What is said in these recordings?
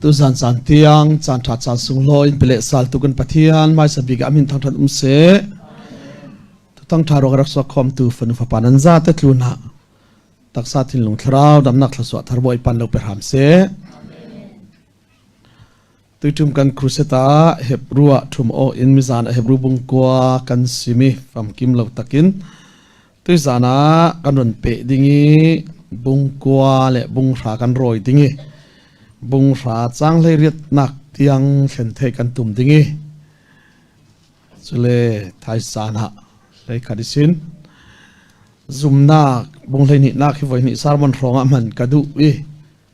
ตุสันสันเตียงจันทราจันสุงลอยเปลสาลตุกันปะเทียนไม่สบิกามินทางทันเสตุตั้งทารกรักษาคอมตูฝนุฟปานันซาเตตลูนาตักษาทินลงทราวดำนักทศวรรษทารบอยปันเราไปหามเสตุจุมกันครูเซตาเฮบรัวทุมโออินมิซานเฮบรูบุงกัวกันซิมิฟัมกิมเราตักินตุจานะกันรนเปดิงีบุงกัวและบุงรากันรอยดิงีบุงราจังเลยเรียดนักที่ยังเข็นเทกันตุ่มดิงีสุเลไทยสานะเลยขัดสินซุมนักบุงเลยนี่นักที่ไว้นี่สารมันรองมันกระดูอี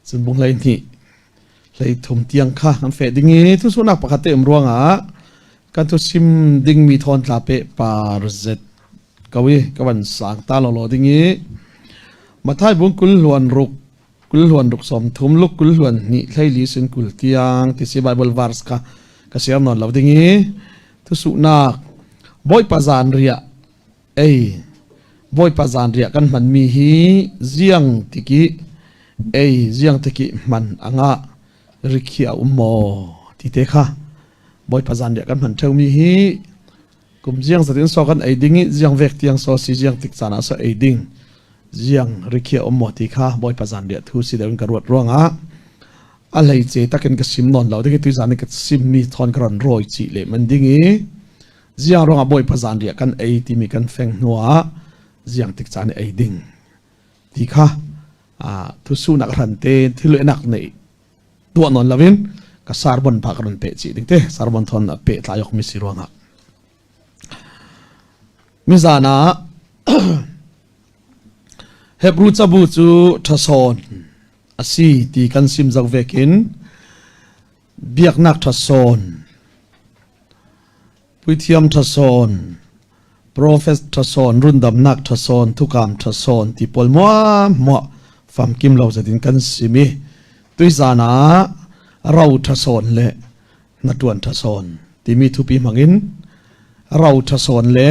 ส่วนบุงเลยนี่เลยทุ่มเตียงข้ากันเฟดิงีทุกส่วนนักปกติมรวงกันทุสิมดิงมีทอนลาเปปาร์เซตกวีกวันสังตาหล่อดิงีมาท้ายบุงกุลหวนรุกสมทุมลุกกุลหวนนี่ใช้ลิสินกุลเตียงที่สิบายบลวาร์สกากระเสียมนอนเหล่าดิงีทุสุนักบอยปะจานเรียบอยปะจานเรียกันมันมีฮีเจียงติกิเจียงติกิมันอ่างะริขียอุโมที่เตค่ะบอยปะจานเรียกันมันเท่ามีฮีกุมเจียงสตินสอกันดิงีเจียงเวกเตียงโซซีเจียงติกจานาสดิงเจียงริขียอุโมที่ค่ะบอยปะจานเรียทุสิเดินกระรวดร่วงอะไรเจตะกันกสิมนอนเราได้กิตุจานิกสิมมีทอนกรันรอยจีเลมันดิงีเจียงร่วงบอยปะจานเรียกันที่มีกันแฝงหัวเจียงติกจานดิงที่ค่ะทุสุนักรันเตที่เลือนักในตัวนอนลาวินก็สารบนพักรันเปจีดิงเตสารบนทอนเปตายกมิสิรวงมิจานะเฮบรูจับูจูทัศนอาศัยที่กันซิมจากเวกินเบียกนักทัศนพุทธิยมทัศนโปรเฟสทัศนรุ่นดำนักทัศนทุกามทัศนที่ปอลมัวฟัมกิมเราจะดินกันซิมิตุยจานะเราทัศนเละนัดวันทัศนที่มีทุปีมังอินเราทัศนเละ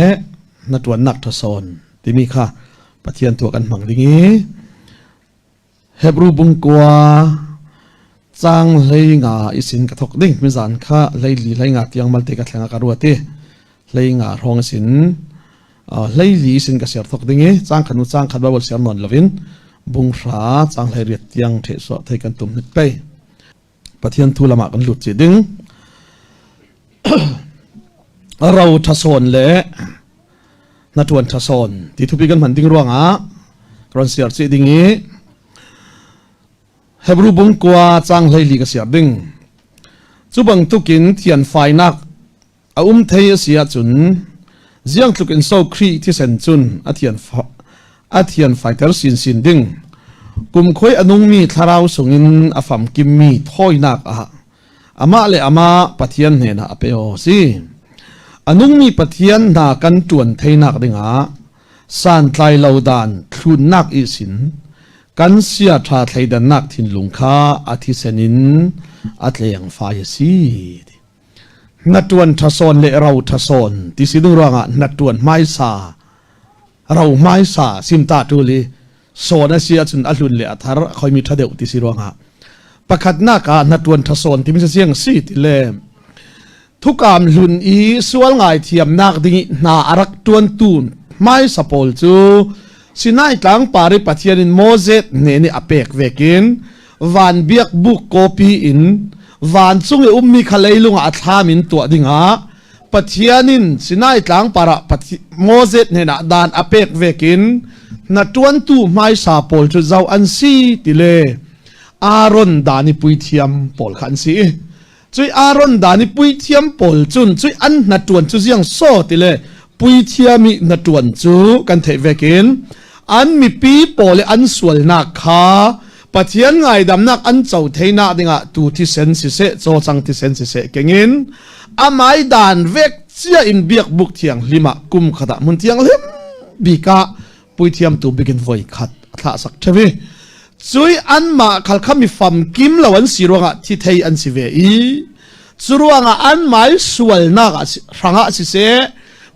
นัดวันนักทัศนที่มีค่ะปะเทียนตัวกันมังดิงีเฮบรูบุงกัวจังเลยงาอิสินกระทกดิ้งมิจานค่ะเลยลีเลยงาที่ยังมัลติกัดแข่งการวัวเตเลยงารองสินเลยลีสินกระเสียทกดิ้งจังขันจังขัดบาบลเสียนนลวินบุงราจังเลยเรียดยังเทศไทยกันตุ่มนิดไปปะเทียนทูละมากันหลุดจีดิ้งเราทัศนเละนัดวันทัศนที่ทุกปีกันมันดิ้งร่วงกรอนเสียจีดิ้งเฮบรูบุงกัวจังเลยลีกเสียดิ้งจุบังตุกินเทียนไฟนักเทียเสียจุนเจียงตุกินโซครีที่เซนจุนเทียนไฟเตอร์สินดิ้งกุมคอยอนุมีทาราวสงินฟัมกิมมีถอยนักอามาเลอามาปะเทียนเห็นเปโอซีอนุมีปะเทียนนากันจวนเทนักดิ้งสานไตรเหลาดานทุนนักอิสินกันเสียทาไทยดันนักทินลุงค้าอาทิเซนินอัตเลยังฟายซีนัดวันทัศนเลเราทัศนที่สิดุรังนัดวันไม่ซาเราไม่ซาซิมตาตุลีโซนเสียจนอลุนเลอัธารคอยมีทะเดวที่สิรังประคัดนักนัดวันทัศนที่มีเสียงซีติเลทุกการลุนอีสวลไงเทียมนักดิ้งนาอารักตวนตูนไม่สปอลจูสินายกลางปาริปัทยานินโมเซตเนนี่อเปกเวกินวันเบียกบุกโคปีอินวันซุงเอมีขลัยลุงอัฐามินตัวดิ่งปัทยานินสินายกลางปาระโมเซตเนน่ะดานอเปกเวกินนัดวันตูไม่สาปอลจุดเจ้าอันซีติเลอารอนดานิปุยเทียมปอลขันซีจุยอารอนดานิปุยเทียมปอลจุนจุยอันนัดวันจุดยังโซติเลปุยเทียมินัดวันจูกันเทเวกินอันมีปีโปเลอันสวลนักขาปะเทียนไงดำนักอันเจ้าเทนักดิ่งตูที่เซนสิเสโจจังที่เซนสิเสเก่งินอาไม้ด่านเวกเสียอินเบียกบุกเทียงลิมากุมขดามุนเทียงเล็มบีกะปุยเทียมตูบิกินไว้ขัดท่าสักเทวีจุยอันมาขัลขมิฟัมกิมละวันสิรวงที่เทยอันสิเวอีจุรวงอันไม้สวลนักรังสิเส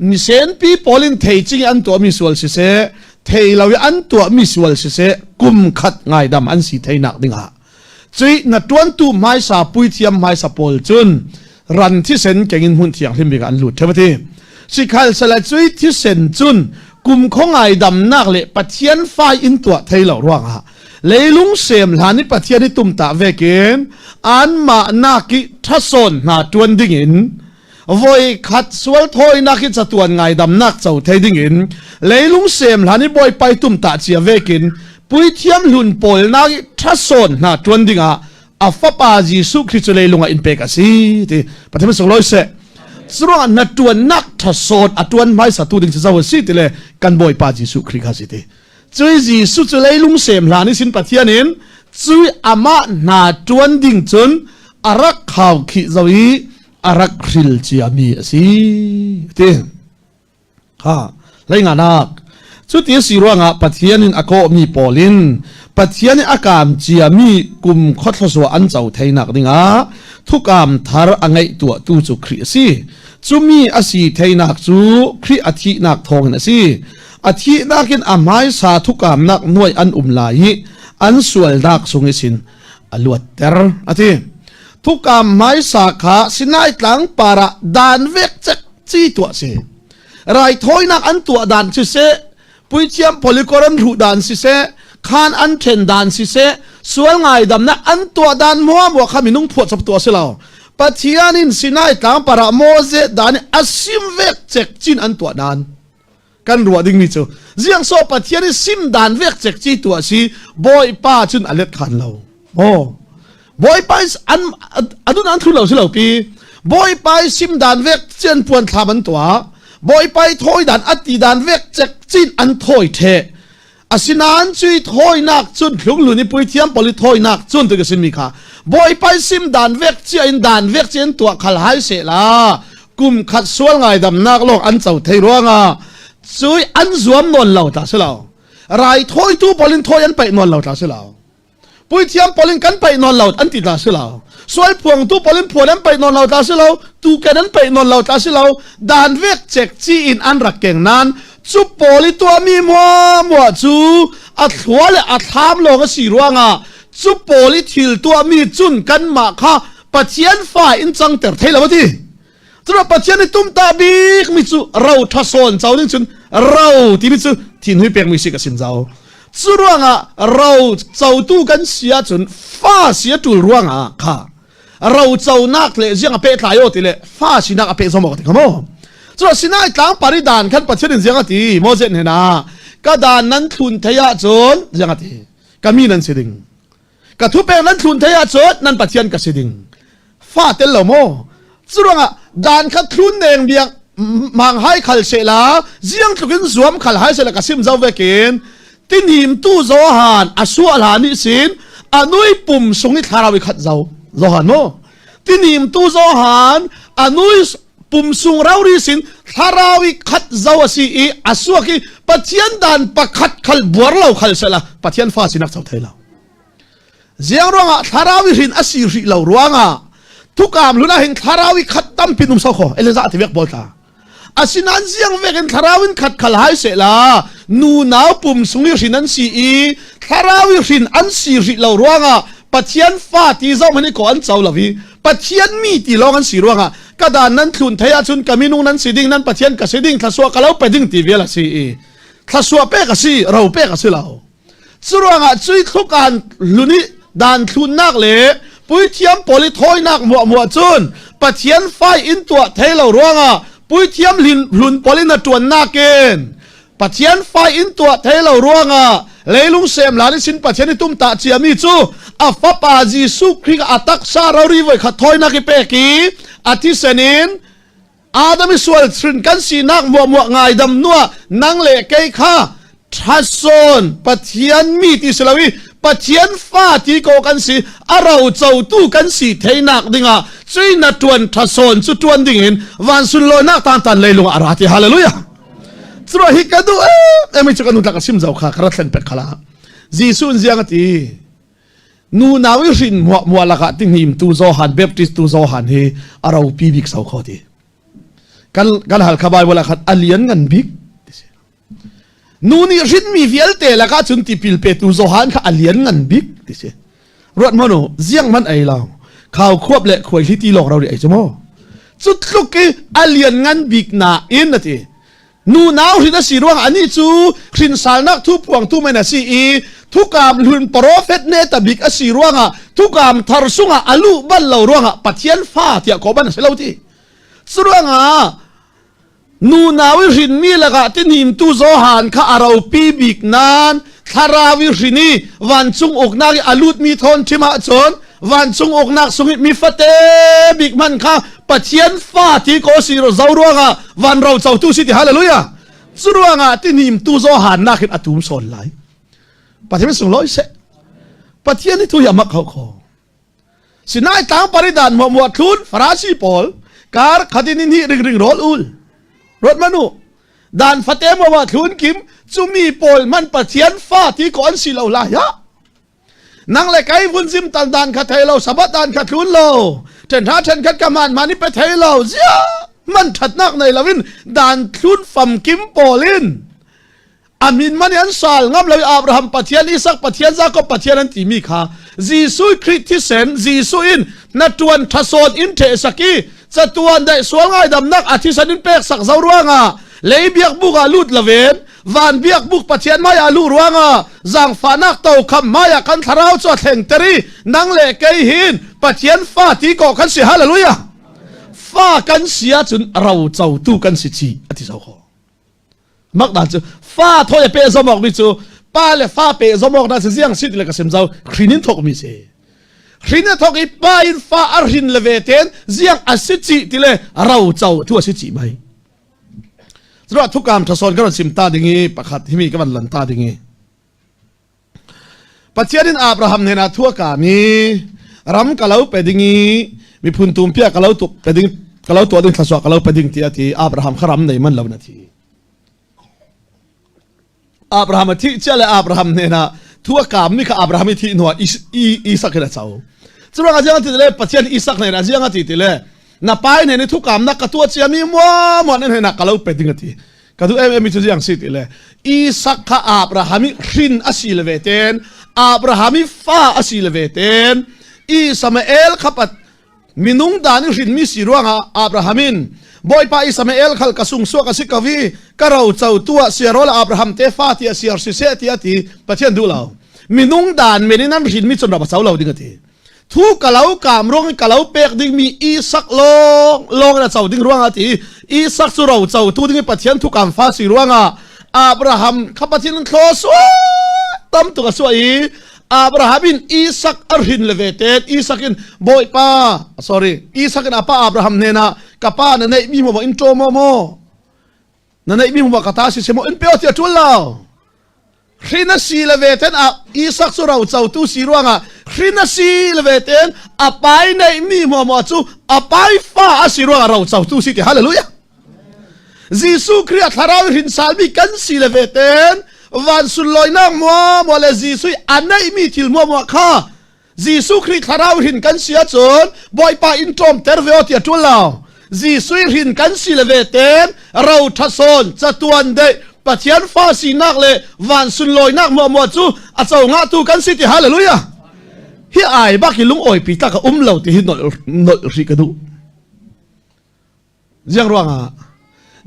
นิเซนปีโปลินเทยจิงอันตัวมีสวลสิเสเทเราอันตัวมิสวลเสกุมขัดง่ายดำอันสีเทนักดิ่ง จุยนัดตวนตุไม้สาปุยเทียมไม้สาปอลจุนรันที่เซนเก่งหุ่นเทียงที่มีการหลุดเทวทีสิขัลสละจุยที่เซนจุนกุมของไอ้ดำนักเละปัจเจียนไฟอินตัวไทยเหล่าร่วงฮะเลยลุงเสียมหลานิปัจเจียนที่ตุ่มตาเวกินอันมานากิทัศนหาจวนดิ่งินวยขัดสวลทอยนักจะตัวไงดำนักเจ้าไทยดิ่งินเลยลุงเสียมหลานิบอยไปตุ่มตาเจียเวกินปุยเทียมลุนปอลนักทัศนหาจวนดิ่งะอัฟปาจีสุคริสเลยลุงอินเปกสีที่ปฐมสงลอยเสสรวงนัดตัวนักทัศนอัตวันไม่สัตว์ดิ่งจะเจ้าสิที่เลยกันบอยปาจีสุคริสสิที่จุยจีสุจะเลยลุงเสียมหลานิสินปัทยานินจุยอามานาจวนดิ่งจนอารักข่าวขีจวีอารักคริลจีอามีสิที่ค่ะเลยงานักสุดที่สิรวงปัทยานินอโกมีปอลินปัทยานิอากามจีอามีกุมขดสวอันเจ้าไทยนักดิ่งทุกามทาร์อังไงตัวตูจุคริสิจุมีอาศีไทยนักจูคริอาทินักทองนะสิอาทินักินอาไม้สาทุกามนักหน่วยอันลายอันสวลนักสงสินอลวดเตอร์อาทิทุกามไม้สาขาสินายตังปาระดานเวกจักจีตัวสิไรทอยนักอันตัวดานสิเสปุยเทียมพลิกรันรูดานสิเสขานอันเทนดานสิเสสวลไงดำนักอันตัวดานมัวขมินุงพวดสับตัวสิเราปัจจัยนินสินายตังปาระโมเสดานอาซิมเวกจักจินอันตัวดานกันรัวดิ่งมิจูเสียงโซปัทยานิซิมดานเวกเจกจีตัวสีบอยป้าจุนอเล็ดขันเราโอ้บอยป้าอันนั้นทุนเราสิเราปีบอยป้าซิมดานเวกเจนปวนทามันตัวบอยป้าถอยดานอติดานเวกเจกจีอันถอยเทอาศินานจุยถอยนักจุนหลงหลุนิปุยเทียมปลิถอยนักจุนตัวกสินมีค่ะบอยป้าซิมดานเวกเจนดานเวกเจนตัวขลายเสละกุมขัดสวลไงดำนักโลกอันเจ้าไทยรัวงาจุยอันรวมนนเหล่าตาเสลาไรถอยตู้ปอลินถอยอันไปนนเหล่าตาเสลาปุยเทียมปอลินกันไปนนเหล่าอันติดตาเสลาสวยพวงตู้ปอลินพวงนั้นไปนนเหล่าตาเสลาตู้แกนั้นไปนนเหล่าตาเสลาดานเวกเจกจีอินอันรักเก่งนั้นจุปอลิตัวมีมัวจูอัดหัวและอัดทามโลกสีรวงจุปอลิทิลตัวมีจุนกันมาค่ะปัจเจียนฝ่ายอินจังเตอร์เทลาวะที่จุดปัจเจียนตุ้มตาบีกมิจูเราทัศนเจ้าหนึ่งจุนเราที่มิจูที่นุ้ยเปียกมิสิกสินเจ้าจุดรวงเราเจ้าตู้กันเสียจุนฟ้าเสียจุลรวงค่ะเราเจ้านักเลยยังเปตายโอติเลยฟ้าสินักเปสมองติขโมจุดสินาต่างปริดานขันปัจเจียนยังตีโมเสสเห็นกระดานนั้นทุนเทียจนยังตีกามีนั้นสิดิงกระทุเปนั้นทุนเทียจนนั้นปัจเจียนกสิดิงฟ้าเตลโลโมจุดรวงดานขัดทุนเองเบียงมังให้ขัลเสลาเสียงทุกินสวมขัลให้เสลากสิมเจ้าเวกินตินหิมตู้โซฮานอสุอลานิสินอนุยปุ่มสงนิทาราวิขัดเจ้าโซฮานโมตินหิมตู้โซฮานอนุยปุ่มสุงราวิสินทาราวิขัดเจ้าสีอสุกิปัจเจียนดานปักขัดขัลบัวเราขัลเสลาปัจเจียนฟ้าสินักเจ้าไทยเราเสียงร้องทาราวิสินอสีริเราร้องทุกการลุน่าเห็นทาราวิขัดตั้มปินุมสาวขอเอเลซ่าที่เวกบอลตาอาศินันเสียงเวกินทาราวินขัดขลายเสลานูนาวปุ่มสุงยศินันสีทาราวิสินอันสีริเราร้องปัจเจียนฟ้าที่เจ้ามันนี่ก่อนเจ้าละวิปัจเจียนมีที่ร้องอันสีร้องกระดานนั้นทุนเทียจุนกามินุนั้นสีดิ่งนั้นปัจเจียนกับสีดิ่งทัศวกะเราไปดิ่งตีเวลาสีทัศวเปกสีเราเปกสีเราสุร้องจุยทุกการลุนี่ดานทุนนักเล่ปุยเทียมปลิถอยนักมัวจุนปัจเจียนไฟอินตัวเทเราร้องปุยเทียมลินลุนปลินตัวนักเกนปัจเจียนไฟอินตัวเทเราร้องเลยลุงเซมหลานสินปัจเจียนตุ้มตาเจียมีจูอัฟปาจีสุคริกอัตักซาเรารีไว้ขัดถอยนักเปกีอาทิเสนินอาดามิสวลทรินกันสีนักมัวง่ายดำนัวนังเล่เกยข้าทัศนปัจเจียนมีที่สลาวีปัจเจียนฟ้าที่โกกันสีเราเจ้าตู้กันสีเทนักดิ่งจุยนัดวนทัศนสุดวนดิ่งวันสุดโลนักตันเลยลงอาราธิฮาเลลูยาสระฮิกาดูไม่จะกันนุตักสิมเจ้าข้าครัดเล่นเป็ดขลาจีซุนเสียงตีนูนาวิรินมัวละกะติงหิมตูโซฮันเบปติสตูโซฮันเฮเราปีบิกสาวข้อตีกันหัลขบายวละขัดอเลียนกันบิกนูนี่รินมีเวลเตละกะจุนติปิลเปตูโซฮันข้าอเลียนกันบิกดิเช รถมโนเสียงมันไอเราข่าวควบและขวยที่ตีหลอกเราไอจมอจุดลุกอเลียนงันบิกนาอินนะทีนูนาวที่นั่นสิรวงอันนี้จูขินสารนักทุบพวงทุไม่น่ะสิอีทุกกามลุนโปรเฟตเนตบิกอสิรวงอ่ะทุกกามทารสุงอ่ะอลูบัลเหล่ารวงอ่ะปัจเจียนฟ้าที่กบันเสลาที่สรวงอ่ะนูนาวิรินมีละกะตินิมตุโซหานข้าเราปีบิกนานทาราวิรินีวันซุงอกนักอลูดมีทนชิมาจนวันซุงอกนักซุงมีฟะเตบิกมันข้าปัจเจียนฟ้าที่โกสิรซาวรวงอ่ะวันเราเจ้าตุสิที่ฮาเลลูยาสรวงอ่ะตินิมตุโซหานนักอตุมสอนไหลปัจเจียนส่งร้อยเสปัจเจียนนี่ทุยามักเขาขอสินายตามปริดานมัวทุนฟราชีปอลการขัดินินี่ริงโรลอุลรถมนุดานฟาเตมว่าทุนกิมจุมีปอลมันปัจเจียนฟ้าที่ก่อนสิเราลายะนังเลยไกวุ้นซิมตันดานขัดไทยเราสับดานขัดทุนเราเจนท้าเจนขัดกำมันมานี่ไปไทยเราเสียมันถัดนักในลาวินดานทุนฟัมกิมปอลินอามินมันยันสาลงับเลยอับราฮัมปัจเจียนอิสักปัจเจียนซาก็ปัจเจียนที่มีค่าจีซุยคริสที่เซนจีซุอินนัดวนทัศนอินเทสักีจะตัวนได้สวงไอ้ดำนักอาทิสันินเป็กสักเจ้ารวงอ่ะเลยเบียกบุกอาลูดละเวนวันเบียกบุกปัจเจียนมายาลูรวงอ่ะจังฟานักเต่าคำมายากันทาราวจอดแห่งตรีนังเล่เกยหินปัจเจียนฟ้าที่ก่อกันเสียฮาเลลูยาฟ้ากันเสียจนเราเจ้าตู้กันสิจีอาทิเจ้าขอมักด่านจูฟ้าทอยเปซอมอกมิจูป้าเลฟ้าเปซอมอกน่าจะเสียงสิทธิ์เลยกับเซมเจ้าครินินทอกมิเซครินินทอกอีป้าอินฟ้าอารินเลเวเทนเสียงอาสิจิติเลเราเจ้าทั่วสิจิไหมสำหรับทุกการทศนก็มันสิมตาดิ่งประคัดที่มีก็มันหลันตาดิ่งปัจเจียนินอับราฮัมเนี่ยนะทั่วกามีรำกะเลาเปดิ่งมีพุนตุมเปียกะเลาตุเปดิ่งกะเลาตัวดิ่งทศกะเลาเปดิ่งที่ที่อับราฮัมขรำในมันเหล่านาทีอับราฮัมที่เจ้าและอับราฮัมเนี่ยนะทั่วกามนี่คืออับราฮัมที่หนัวอิสักเนี่ยเจ้าสำหรับอาจารย์ที่เลยปัจเจียนอิสักเนี่ยอาจารย์ที่เลยนับไปเนี่ยทุกกามนักตัวเจียมีมัวเนี่ยนักกะเลาเปดิ่งที่ก็ดูมีตัวอย่างสิที่เลยอิสักกับอับราฮัมรินอาศิลเวเตนอับราฮัมฟ้าอาศิลเวเตนอิสมาเอลขับมินุงดานิรินมิสิรวงอับราฮัมินบอยไปอิสมาเอลขัลกสุงสวกสิกวีก็เราเจ้าตัวเสียรอลอับราฮัมเตฟ้าที่เสียร์สิเซที่ที่ประเทศดูเรามินุงดานเมนินันรินมิจนเราเจ้าเราดิ่งที่ทุกกะเลากามร้องกะเลาเปกดิ่งมีอิสักลงนะเจ้าดิ่งรวงที่อิสักสุเราเจ้าตัวดิ่งประเทศทุกกามฟ้าสิรวงอับราฮัมขับประเทศนั้นคลอสวตั้มตัวสวยอับราฮัมินอิสักอารินเลเวเตอิสักินบอยป้าอิสักินป้าอับราฮัมเนี่ยนะกับป้านั่นเองมีหมวกอินโตโมนั่นเองมีหมวกกระตาสิเสมออินเปียวที่จุลเราครินาซีเลเวเตนอิสักสุราเจ้าตู้สิรวงครินาซีเลเวเตนไปในมีหมวกจูไปฟ้าสิรวงเราเจ้าตู้สิที่ฮาเลลูยายิสุคริสต์ทาราวรินซาลมีกันซีเลเวเตนวันสุดลอยนั่งมัวเลจีซุยอันนี้มีทิลมัวข้าจีซุคริสทาราวหินกันเสียจนบอยป้าอินทอมเทอร์เวอที่จุลเราจีซุยหินกันสิเลเวเตนเราทัศนจะตัวอันเดปัจจัยฟ้าสีนักเลยวันสุดลอยนั่งมัวจูอาเจ้างาตูกันสิที่ฮาเลลูยาเฮียไอ้บักฮิลุงโอยปีตากะเราที่หินนอริกดูยังรัวงา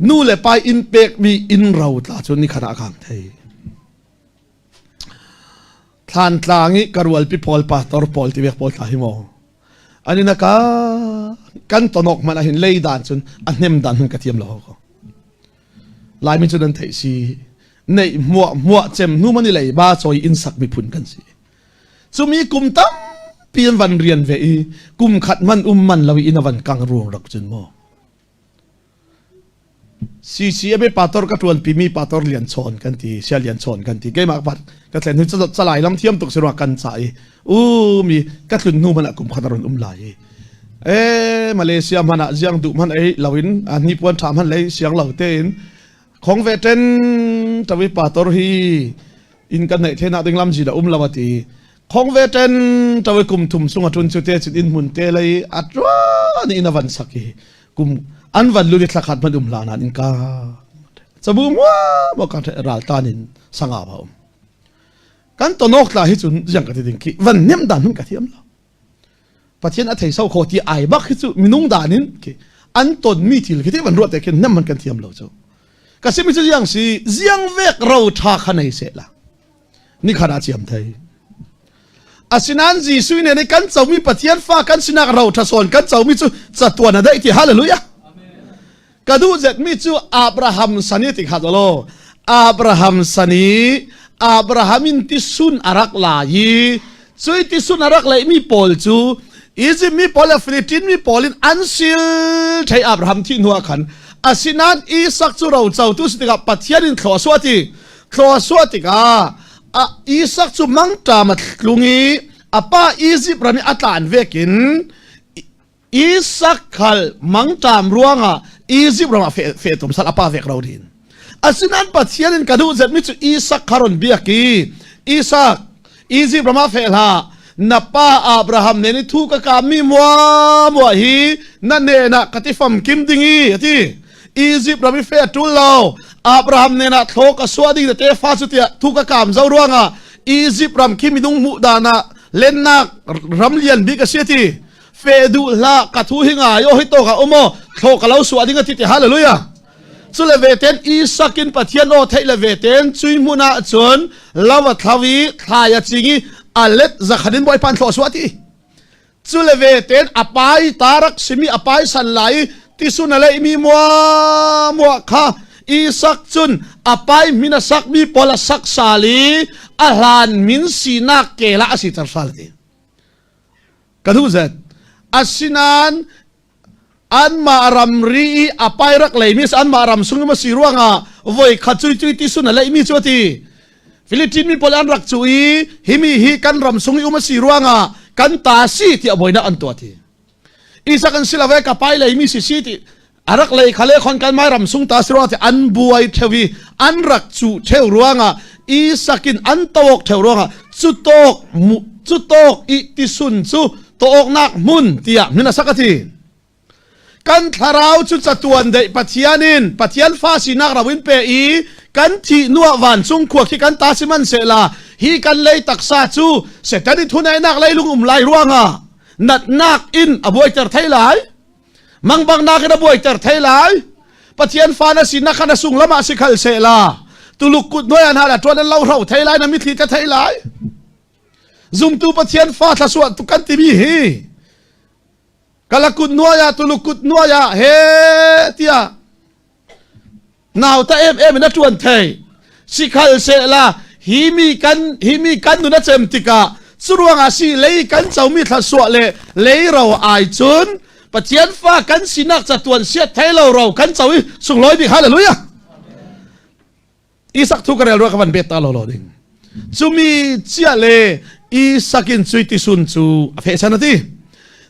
นู่นเลยไปอินเปกมีอินเราตาจนนี่ขนาดข้างไทยทานทางนี้กรวลพิพอลปาตอร์พอลที่เบียกพอลตาหิมออันนี้นะกันตนกมันเห็นเลยด่านจนอันเนมด่านมันกระเทียมเราก็ลายมิจนันไทยสิในมัวเจมนู่มันนี่เลยบ้าซอยอินสักมีพุนกันสิจะมีกลุ่มตั้มเปลี่ยนวันเรียนเวอีกลุ่มขัดมันมันเราอินวันกังรวงรักจนมอซีเอเบปาตอร์ก็ทวนปีมีปาตอร์เลียนชนกันทีเชียเลียนชนกันทีเกมากบัดก็แทนที่จะไหลลำเทียมตกสระกันใส่มีก็ทุนนู่มันกลุ่มขนาดรุ่นไหลมาเลเซียมันเสียงดุมันเหล่าอินอันนี้พวนถามมันเลยเสียงเหล่าเต้นของเวเทนทวีปาตอร์ฮีอินกันในเทน่าดึงลำจีดลาวตีของเวเทนทวีกลุ่มทุ่มสุงทุนสุเตจิตอินมุนเตเลยอัตรานี่นวันสักีกลุ่มอันวันลุลิตลักขัดมันลานันอินกาจะบูมว่าบอกกันรัลตานินสังอาบะ กันตัวนกลาฮิจุนยังกันติงคีวันเนียมดานุนกันที่อัมลาปัจจัยนั้นไทยเศร้าโคที่ไอ้บักฮิจุมินุงดานินคีอันตนมีที่ที่วันรัวแต่กันนั่นมันกันที่อัมลาเจ้าก็สิ่งที่ยังสิยังเวกเราท่าขันในเสละนี่ขนาดที่อัมไทยอาศินันจีสุยเนี่ยในกันเจ้ามีปัจจัยฟ้ากันสินักเราทัศนกันเจ้ามีจุจัตัวนั้นได้ที่ฮาเลลูยาก็ดูเจ็ดมีจูอับราฮัมสันนิติขัดโลอับราฮัมสันนิอับราฮัมินติสุนอารักลายีจูติสุนอารักลามีปอลจูอีจิมีปอลฟิลิปปินมีปอลินอันซิลใช้อับราฮัมที่นัวขันอาศินันอีสักจูเราเจ้าตุสติกับปัจจัยนินขอสวัสดิกาอีสักจูมังตามัดลุงีอาป้าอีจิปรามีอัตลานเวกินอีสักขัลมังตามรัวงะอีจิปรามาเฟตุมสัลอาป้าเวกเราดินอาศินันปัจจัยนินกระดูเจ็ดมิจูอีสักคารอนเบียกีอีจิปรามาเฟลานับป้าอับราฮัมเนี่ยนี่ทุกกามีมัวฮีนั่นเนี่ยนะกติฟัมกิมดิงีที่อียิปต์เราไม่เฟตุลเราอับราฮัมเนี่ยนะโทกสวัสดีแต่เตฟาสุติทุกกามเจ้าร่วงอ่ะอียิปต์รำคิมิดุงมุดานะเล่นนักรำเลียนบิกเสียทีเฟดูละกะทุหิงอ่ะโยฮิโตกะอุโมโทกเราสวัสดีกันที่ฮาเลลูยาสุเลเวเตนอีสักินปัทยานโอเทเลเวเตนจุยมุนาจนลาวทวีทายจิงีอัลเลตจะขัดินบอยพันโลสวัสดีจุเลเวเตนอภัยตารักสิมีอภัยสันไหลที่สุนัยมีมัวข้าอีสักจุนอภัยมินาสักมีพลสักสาลีอาหารมินสีนักเกล้าสิตรสาลีกระดูเจ็ดอาศินันอันมารัมรีอภัยรักเลยมิสอันมารัมสุงมาสิรวงอ่ะวัยขัดจุยที่สุนัยมีจวดที่ฟิลิปปินส์มีพลอันรักจุยฮิมีฮิกันรัมสุงอุมาสิรวงอ่ะกันตาสีที่อบอยน่าอันตัวที่อีสักอันสิลาเวกับไปเลยมีสิที่อารักเลยเขาเล่คนกันไม่รำสุงตาสิรวที่อันบวยเทวีอันรักจุเทวรวงอ่ะอีสักินอันโตกเทวรวงอ่ะจุโตกอิติสุนจุโตกนักมุนที่อ่ะมินาสักทีกันทาราวจุดจัตุวันเดปัจจัยฟ้าสินักราวินเปอีกันที่นัววันสุงขวกที่กันตาสิมันเสลาฮีกันเลยตักซาจูเสร็จแต่ที่ทุนไอ้นักเลยลุงไล่รวงอ่ะนัดนักอินอบวยเตอร์ไทยหลายมังบังนักอบวยเตอร์ไทยหลายปัจจัยฟ้านั้นสินักขณะสุงละมาสิขัลเสลาตุลุกุดน้อยอันหาละตัวนั้นเราไทยหลายนั้นมิตรจะไทยหลายซุ่มตูปัจจัยฟ้าทศวรรษตุกันที่มีฮีกะละกุดน้อยตุลุกุดน้อยเฮที่อ่ะนาวตาเอ็มนัดวันไทยสิขัลเสลาฮิมีกันนุนัดเซมติกาสุรวงอาศีเลยกันเจ้ามีทัศวะเลยเราอายจุนปัจจัยฟ้ากันสินักจัตวันเสียไทยเรากันเจ้าสุงลอยบิฮาเลลูยาอีสักทุกเรื่องรักวันเบตตาเราดิจุมีเจียเลอีสักินจุยติสุนจูเฟชันที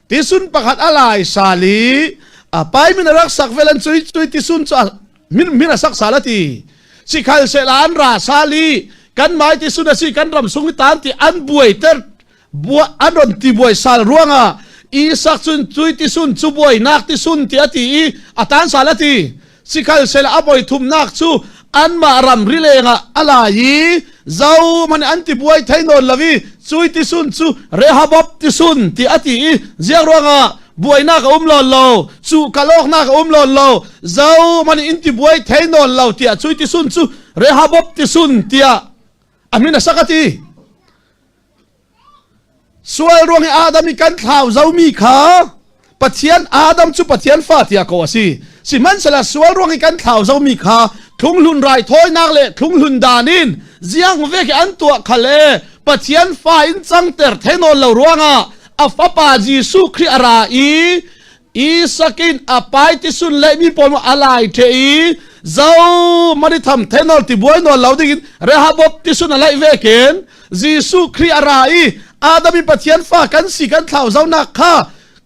ติสุนประคัดอะไรสาลีไปมินรักสักเวลันจุยติสุนจูมินสักสาลตีสิขัลเซลานราสาลีกันหมายที่สุดสิกันรำสุงตานที่อันบวยเตอร์บัวอันรอนที่บวยสาลรวงอ่ะอีสักสุนจุยที่สุนจูบวยนักที่สุนที่อติอัตานสาลตีสิขัลเซลอาบวยทุมนักจูอันมารำริเลงอ่ะอะไรเจ้ามันอันที่บวยไทยนนลวีจุยที่สุนจูเรฮับบที่สุนที่อติเจียรวงอ่ะบวยนักลอลจูกะโลกนักลอลเจ้ามันอินที่บวยไทยนนลาวที่จุยที่สุนจูเรฮับบที่สุนที่อามินะสักทีส่วนรวงอาดัมมีกันข่าวเจ้ามีขาปัจจัยอาดัมจุปัจจัยฟ้าที่กว่าสิมันสละส่วนรวงกันข่าวเจ้ามีขาทุ่งลุนไรถ้อยนักเละทุ่งลุนดานินเจียงเวกอันตัวขเลปัจจัยฟ้าอินจังเตอร์เทนอลเหล่ารวงอัฟปาจีสุคริอาราอีสักินอภัยที่สุดเลยมีปนอะไรเทอีเจ้ามันได้ทำเทนอลที่บวยนอลเราได้ยินเรฮับบที่สุดอะไรเวกินจีสุคริอาราอาดัมมีปัจจัยฟ้ากันสิกันข่าวเจ้านักข้า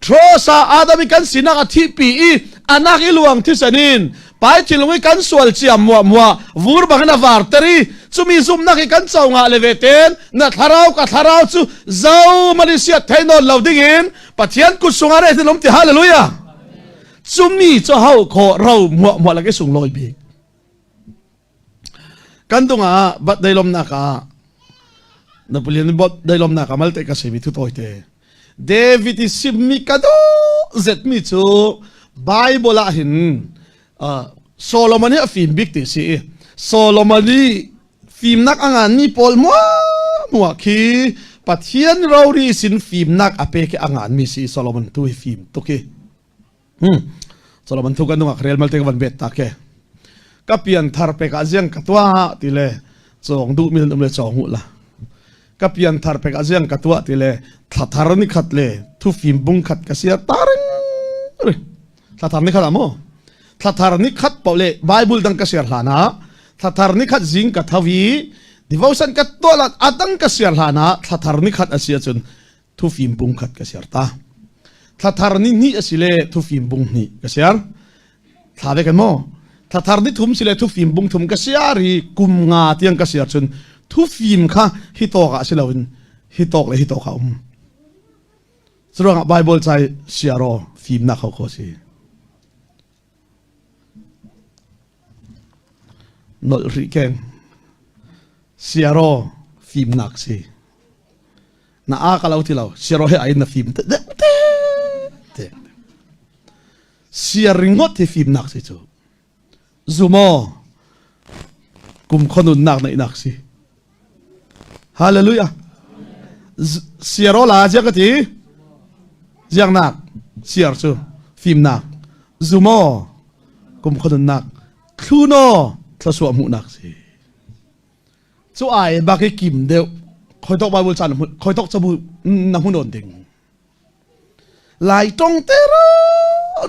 ทรซาอาดัมมีกันสินักอธิปีอานักอิลวงที่สนินไปที่ลงกันสวลเจียมัววูร์บังนาฟาร์ตรีจุมีซุ่มนักกันเจ้างาเลเวเตนนัทาราวกับทาราวจูเจ้ามาเลเซียไทยนอลเราได้ยินปัจจัยกุศลอะไรที่ล้มที่ฮาเลลูยาจุมีเจ้าเฮาขอเรามัวละก็ส่งลอยบีกันตรงบัดได้ลมนัก na pulian bot dai lom na kamal te ka se mi thu toi te David is simmi kado zet mi chu Bible a hin Solomon ni film big ti si Solomon ni film nak angan ni pol mo khi pathian rauri sin film nak ape ke angan mi si Solomon tu film to ke Solomon tu kan ngak real mal te kan bet ta ke kapian thar pe ka jiang katwa tile chong du mil le chong la kapian thar pe ka jiang katwa tile thar ni khat le thu film bung khat ka sia tareng thar ni khat amo thar ni khat paule Bible dang ka sia hlana thar ni khat jing ka thawi devotion ka tolat atang ka sia hlana thar ni khat asia chun thu film bung khat ka sia ta thar ni asile thu film bung ni ka sia thave kan mo thar ni thum sile thu film bung thum ka sia ri kum nga tiang ka sia chun thu film kha hi to ka silawin hi tok le hi to kha sura Bible chai sia ro film na kho si nol ri ken sia ro film nak si na a ka lau ti lau sia ro he ai na film te sia ringot te film nak si chu zumo kum khonun nak na inak si hallelujah sia ro la ja ka ti jiang nak siar chu film nak zumo kum khonun nak thuno thlaswa mu nak si chu ai ba ke kim deu khoi tok Bible chan khoi tok chabu na hunon ding lai tong tero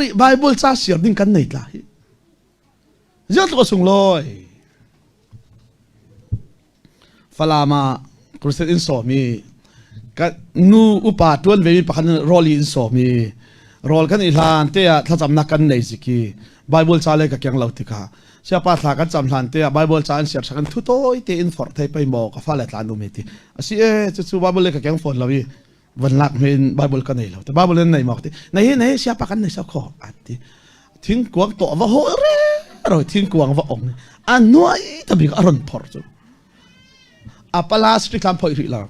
ri Bible cha siar ding kan nei tla jat ko sung loi falama Christian in so mi ka nu upa tuan ve pakhan roli in so mi rol kan ilan te a thacham na kan nei siki Bible cha le ka kyang lautika sia pa tha kan cham hlan te Bible cha an siar sakan thu toi te in for thai pai mo ka fa la tlan nu me ti asi chu Bible le ka kyang phone lawi van lak men Bible ka nei lo te Bible nei mo ti nei sia pa kan nei sa kho ati thing kuang to wa ho re rồi thing kuang wa ong an nuai ta bi aron por chu apala strict lam phoi ri la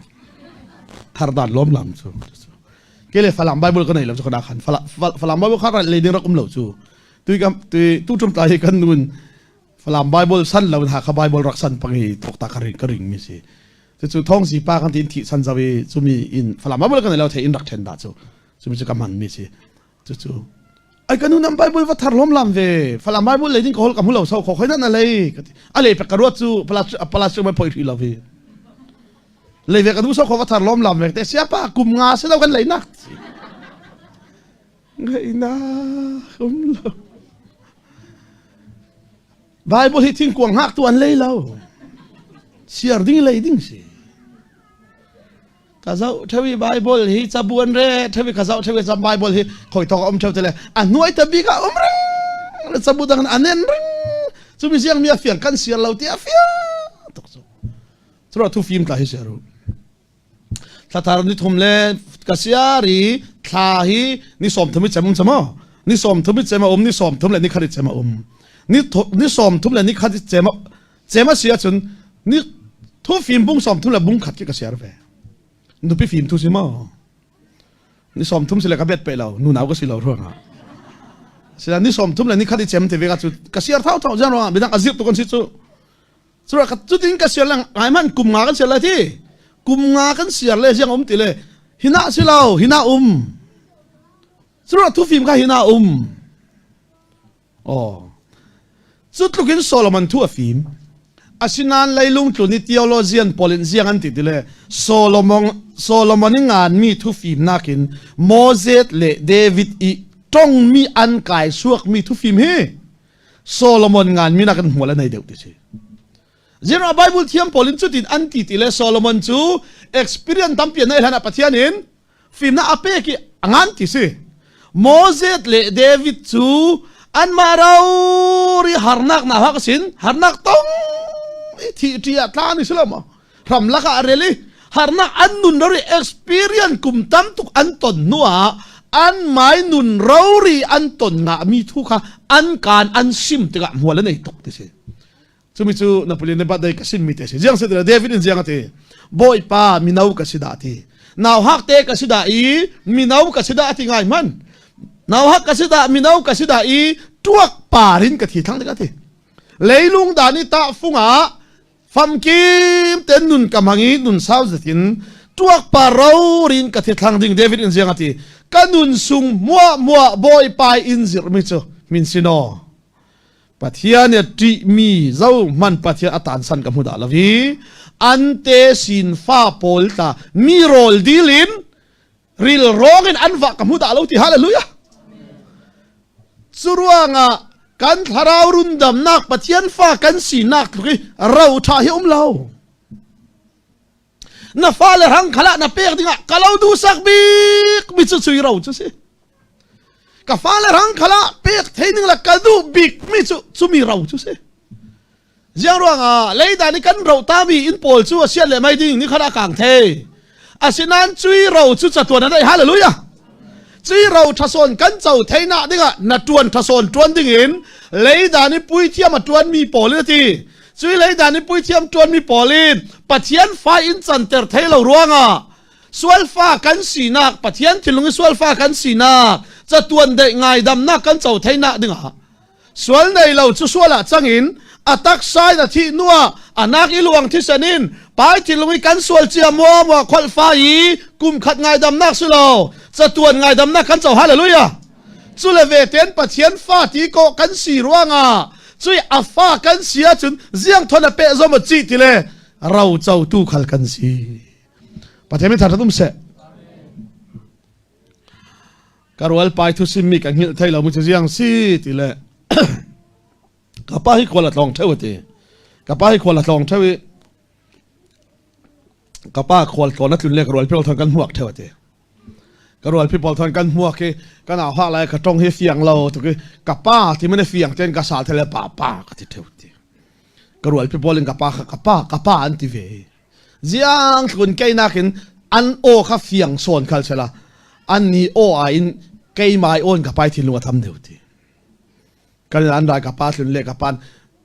har dan lom lam chu kele falam Bible ka nei lo chu ka khan falam Bible kha le ni rakum lo chu tu tum tai kan nun falam Bible san lo ha kha Bible rak san pangi tok ta ka ring mi si chu thong si pa kan tin thi san zawi chu mi in falam Bible ka nei lo the in rak then da chu mi chu ka man mi si chu ai kan nun Bible va thar lom lam ve falam Bible le din ko hol kam hulo so kho khoina na le ale pe karot chu pala chu ma phoi ri lo ve le ve ka du so kho va thar lom lam ve te sia pa kum nga se lo kan le nak ngai na kum lo Bible hi thing kuang hak tuan le lo siar ding le ding si kazau thawi Bible hi chabuan re thawi kazau thawi cham Bible hi khoi tok om chau tele anuai ta bi ka reng chabudan anen reng chumi siang mi afiang kan siar lo ti afia tok so chura thu film ta hi siaru thatar ni thumle kasiari tha hi ni som thumi chamum chama ni som thumi chema ni som thumle ni khari chema ni som thumle ni khari chema sia chun ni thu film bung som thumle bung khat ki ka siar ve nu pi film thu si ma ni som thum sile ka bet pe lo nu naw ka si lo ro na sila ni som thum le ni khadi chem te ve ka chu ka siar thau jan ro bidang azip to kon si chu sura ka chu tin ka siar lang ai man kum nga kan siar la ti kum nga kan siar le jang ti le hina si lo hina sura thu film ka hina chut lukin Solomon thu a film asinan lailung tluni theologian polin ziang an ti dile Solomon ngan mi thu film nakin Moses le David i tong mi an kai suak mi thu film he Solomon ngan mi nakan hmuala nei deu ti si zero Bible thiam polin chutin an ti tile Solomon chu experience tampian na hana pathianin film na ape ki angan ti si Moses le David chu an marau ri harnak na hakasin harnak tong ti atlan islam ram laka areli harna annun ri experience kum tam tuk anton nuwa an mai nun rauri anton nga mi thu kha an kan an sim tiga hwala nei tok te se chumi chu Napoleon ba dai ka sim mi te se jang se David in jang ate boy pa minau ka sida ti naw hak te ka sida i minau ka sida ti ngai man naw hak ka sida minau ka sida i tuak parin ka thi thang de ka ti leilung dani ta funga fam kim ten nun kamangi nun sau zatin tuak parau rin ka thi thang ding David in ziang ati kanun sung mua boy pai in zir mi chu min sino pathian ya tri mi zau man pathian atan san ka muda lawi ante sin fa polta mi rol dilin ril rongin anwa ka muda lo ti hallelujah suruanga kan tharau rundam nak pathian fa kan si nak ri rau tha hi lau na fa le hang khala na pek dinga kalau du sak bik mi chu chui rau chu se ka fa le hang khala pek theining la ka du bik mi chu mi rau chu se jiang ruanga leida ni kan rau ta mi in pol chu sian le mai ding ni khara kang the asinan chui rau chu cha tuan dai hallelujah chui rau thason kan chau theina dinga na tuan thason tuan ding in leida ni pui thiam a tuan mi pol le ti chui leida ni pui thiam tuan mi polin pathian fa in chan ter thailo ruanga sual fa kan sinak pathian thilungi sual fa kan sinak cha tuan de ngai dam na kan chau theina dinga sual nei lo chu suala changin atak sai da thi nuwa anak iluang thi sanin pai thilungi kan sual chia mo khol fa yi kum khat ngai dam nak sulo cha tuan ngai dam na kan chau hallelujah chu le ve ten pathian fa ti ko kan si ruanga chui afa kan sia chun ziang thona pe zo ma chi ti le rau chau tu khal kan si pathian mi thar tum se karwal pai thu sim mi kan hil thailo mu ziang si ti le ka pa hi khola tlong thewati ka pa hi khola tlong thewi ka pa khol tlona tlun le karwal pel thon kan huak thewati karwal people thon kan huak ke kana ha lai ka tong he fiang lo to ke ka pa ti mane fiang ten ka sal thele pa ka ti thewti karwal people in ka pa an ti ve ziang thun ke na kin an o kha fiang son khal chela an ni o a in ke mai on ka pai thi lu tham deuti kan an da ka pa thun le ka pan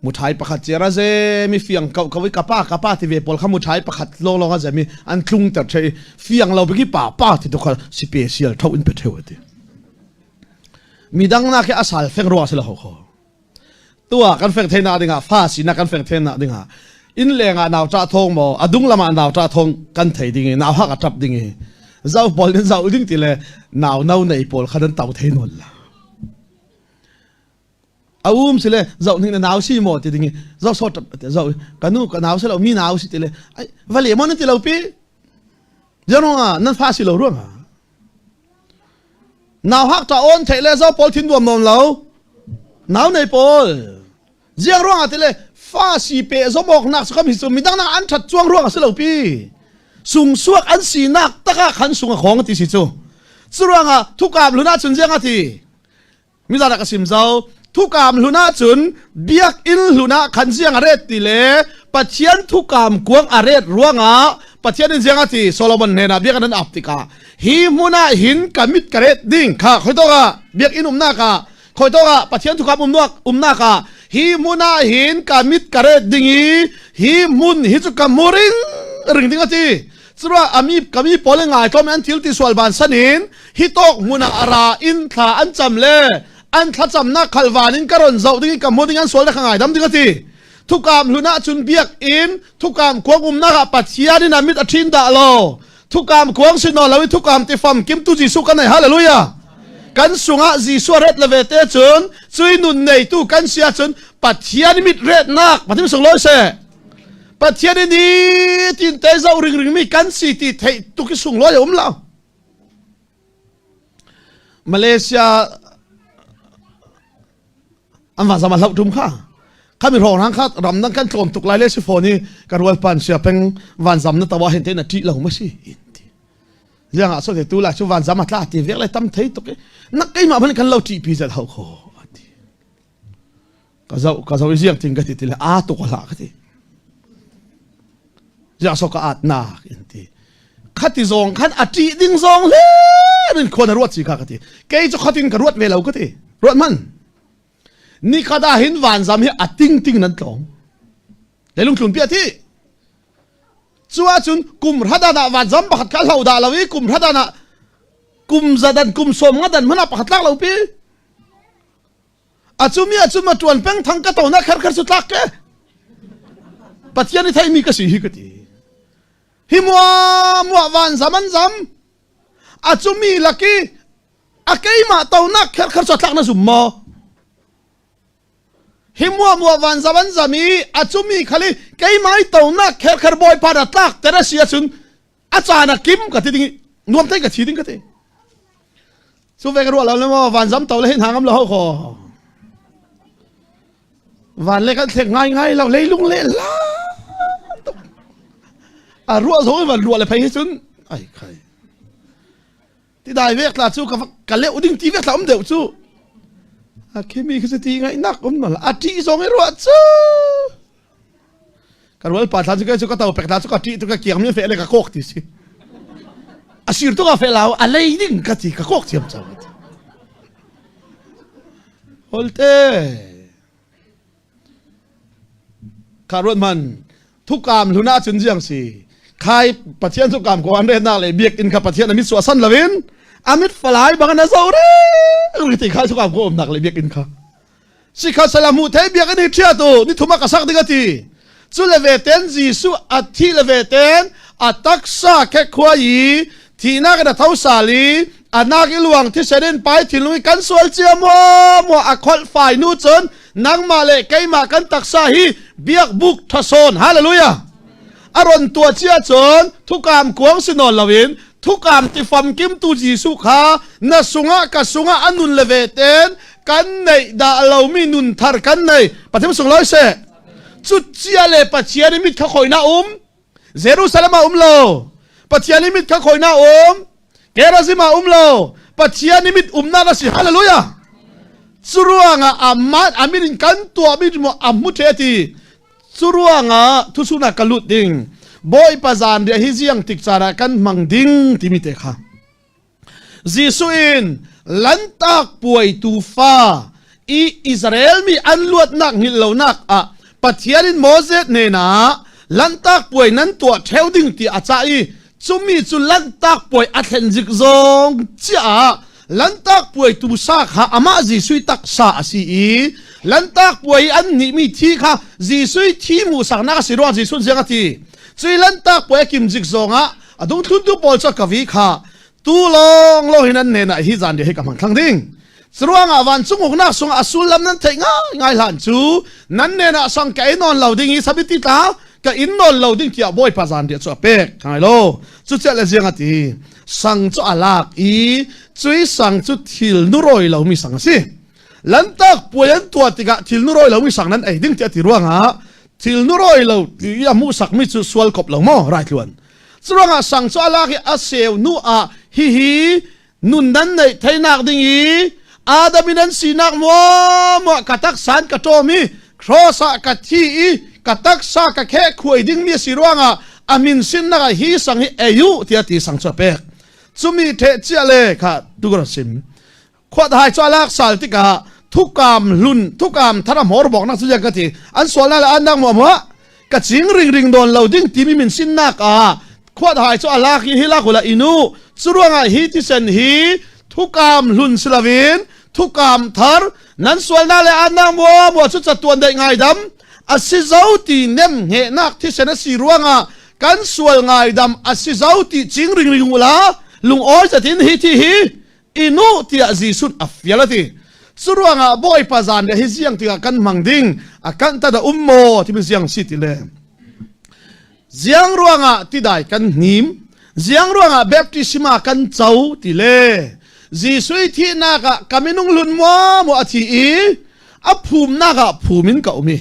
muthai pakhat chera ze mi fiang ka wi ka pa ti ve pol kha muthai pakhat lo nga ze mi an tlung tar thei fiang lo bi ki pa ti to kha special thau in pe thewati midang na ke asal feng ro asala ho tua kan feng theina dinga fa si na kan feng theina dinga in lenga naw cha thong mo adung lama naw cha thong kan thei ding naw ha ka tap ding zau pol den zau ding ti le naw nau nei pol khadan tau thei non la aum sile zau ning na naw si mo ti ding zau so zau kanu ka naw se lo mi naw si ti le ai vale mo ti lo pi jano nan fa si lo ro ma naw hak ta on thei le zau pol thin duam nom lo naw nei pol jiang ro nga ti le fa si pe zo mok nak sa mi so mi dang na an that chuang ro nga se lo pi sung suak an si nak taka khan sung khong ti si chu chuanga thukam luna chun jiang ati mi da ka sim zau thukam luna chun biak in luna khan jiang aret ti le pathian thukam kuang aret ruanga pathian in jiang ati Solomon ne na biak an aptika hi muna hin kamit karet ding kha khoito ga biak in umna ka khoito ga pathian thukam umna ka hi muna hin kamit karet dingi hi mun hi chu kamuring ring ding ati chura ami kami polenga tom an thil ti swal ban sanin hi tok muna ara in tha an cham le an tha cham na khalwanin karon zau ding ka moding an swal khangai dam ding ati thukam luna chun biak in thukam kuang umna ka pathian in amit athin da lo thukam kuang sino lawi thukam ti fam kim tu ji su kan ai hallelujah kan sunga ji suaret levete chun chui nun nei tu kan sia chun pathian mit ret nak patim song loi se pathian ni tin te zau ring mi kan si ti thei tu ki sung loi la Malaysia an va zama lau tum kha khami rong hang kha ram nang kan tlom tuk lai le si phone ka rual pan sia peng van zam na tawa hen te na ti lau ma si yang so te tu la chu van zam atla ti vek le tam thei to ke na kai ma ban kan lau ti pi za hau kho ati ka zau jiang ting ka ti le a to ko la ka ti ya so ka at na inti khati zong khan ati ding zong le rin khon ruat si ka ti ke chu khatin ka ruat ve lau ka ti ruat man ni kada hin van zam hi ating ting nan tlong le lung tlun pia thi ชัวจุนกุมรัดนะวันจำปักขัดเราด่าเราอีกุมรัดนะกุมจัดันกุมสมงัดันมันปักขัดเราปีอาจุมาจวนเพ่งทั้งกระโตนักขัดสุดลักแกปัจจัยนี้ไทยมีกสิฮิกตีหิมัววันจำมันจำอาจุมีลักกี้อาเกยมาโตนักขัดสุดลักนะสุมมอหิมัววันจำมันจำมีอาจุมีขลีเกยมาโตนักขัดบอยพาดัตลักแต่ละเสียจุนอาจารย์กิมกติดิ้งนวมไทยกติดิ้งกติสุเวกรัวเราเลยว่าวันจำโตเลยเห็นหางเราขอวันเล็กกันเทงง่ายเราเลยลุงเล่นล้ารัวสงวันรัวเลยไปให้จุนไอ้ใครที่ได้เวกลาสู้กับเลี้ยวดิ้งที่เวกลาเดียวสู้เคมีคือสติง่ายนักนั่นละอาทิตย์สองให้รัวสู้การวัลปัตตาจุกันสุกเต่าเป็กตาสุกที่ตุกเกี่ยงมีเฟลกับโคกที่สิอาชีพตุกเฟลเราอะไรดิ้งกันที่กับโคกเทียมจังโอเต้คารวมันทุกกามลุน่าจุนเจียงสิใครปะเทียนทุกกามกวนเรนนาเลยเบียกอินกับปะเทียนอมิตสวสันละวินอมิตฟลายบังนาซาเร่อุติใครทุกกามกวนนักเลยเบียกอินค่ะสิข้าสลามุเทเบียกอินเทียตัวนี่ทุมากัสักดิกตีจุเลเวเตนจีสุอัติเลเวเตนอัตักษาแค่ขวายที่นักเดาเท้าสาลีอันนักหลวงที่เสด็จไปที่ลุยกันสวลเจียมัวอักขลฝ่ายนู้จนนังมาเลไกมากันตักษาฮีเบียกบุกทศนฮาเลลูยาอารอนตัวเชียจนทุกกามกวงสินอลลาวินทุกกามที่ฟัมกิมตูจีสุขานาสุงะกับสุงะอันุนเลเวเตนกันในดาเลามีนุนทาร์กันในปฏิบัติสุงร้อยเสจุดเชียเลปัจเจียนิมิตข้าคอยนาเยรูซาเล็มโลปัจเจียนิมิตข้าคอยนาเกราซิมาโลปัจเจียนิมิตนาราสิฮาเลลูยาสุรวงอามัดอามิรินกันตัวมิดมอามุเทติสุรวงทุสุนักลุดดิงบอยปะจานเดียฮิจิยังติกจาระกันมังดิงติมิเตค่ะจีสุอินลันตักป่วยตูฟ้าอิสราเอลมีอันลวดนักหิลเหล่านักปัจเจียนินโมเสสเนนาลันตักป่วยนั้นตัวเทวดิ่งที่อาจารย์จุมีจุลันตักป่วยอัตเลนจิกซงจ้าลันตักป่วยตูซากหาอามาจีสุยตักซาสีลันตักป่วยอันนี้มีที่ค่ะจีสุยที่มูสักนักสิรวงจีสุยเสียงที่จุยลันตักป่วยกิมจิกซงดงทุนดูบอลสักกวีค่ะตูลองโลหินันเนน่ะฮิจันเดียให้กับมันครั้งดิ้งสรวงวันสุงหกนักสุงอสุลลำนั้นเทง่ายหลันจูนั้นเนน่ะสังเกตนอนเหล่าดิ้งอีสับติตาก็อินนอนเหล่าดิ้งที่บ่อยปะจานเดียจะเป็กไงโลจุดเจ้าเลยเสียงที่สังจุอลากจุยสังจุดทิลนุรอยเหล่ามีสังสิลันตักป่วยตัวติกะทิลนุรอยเหล่ามีสังนั้นดิ้งจะติรวงทิลนุรอยเหล่ายามุสักมิจุสวลกบเหล่าม่อไรล้วนสรวงสังจุอลากอาเซวนูฮินุนนั้นในไทยนักดิ้งอาดามินันสีนักมัวกัตักสันกัตโตมีครอสกัตทีกัตักสากะแค่คุยดิ้งมีสิรวงอามินสินนักฮีสังฮิอายุที่ติสังจุเป็กจุมีเทเจเลค่ะตุกรสิมขวดหายจอลักสัลติกะทุกกามลุนทุกกามทารมอร์บอกนักสุจกติอันสวนนั่นอันนักมัวกะจิงริงโดนเหล่าดิ้งที่มีมินสินนักขวดหายจอลักฮิลักละอินูสุรวงฮิติเซนฮีทุกกามลุนสลาวินทุกกามทาร์นั้นสวนนั่นอันนักมัวชุดจัดตัวได้ง่ายดำอาศิจาวตีเนมเหนักที่เซนสีรวงกันสวนง่ายดำอาศิจาวตีจิงริงวลาลุงอ้อยจะทิ้งฮิที่ฮีอินูที่อาจีสุดอัฟยาลตีสุรวงบ่อยปะจานเดียฮิเสียงที่กันมังดิ้งกันตัดอุมโมที่เป็นเสียงสิติเลเสียงรวงที่ได้กันหิมเสียงรวงแบบที่สิมากันเจ้าติเลจีสุยที่นักกามินุงลุนมัวที่ภูมินักภูมินเก่ามี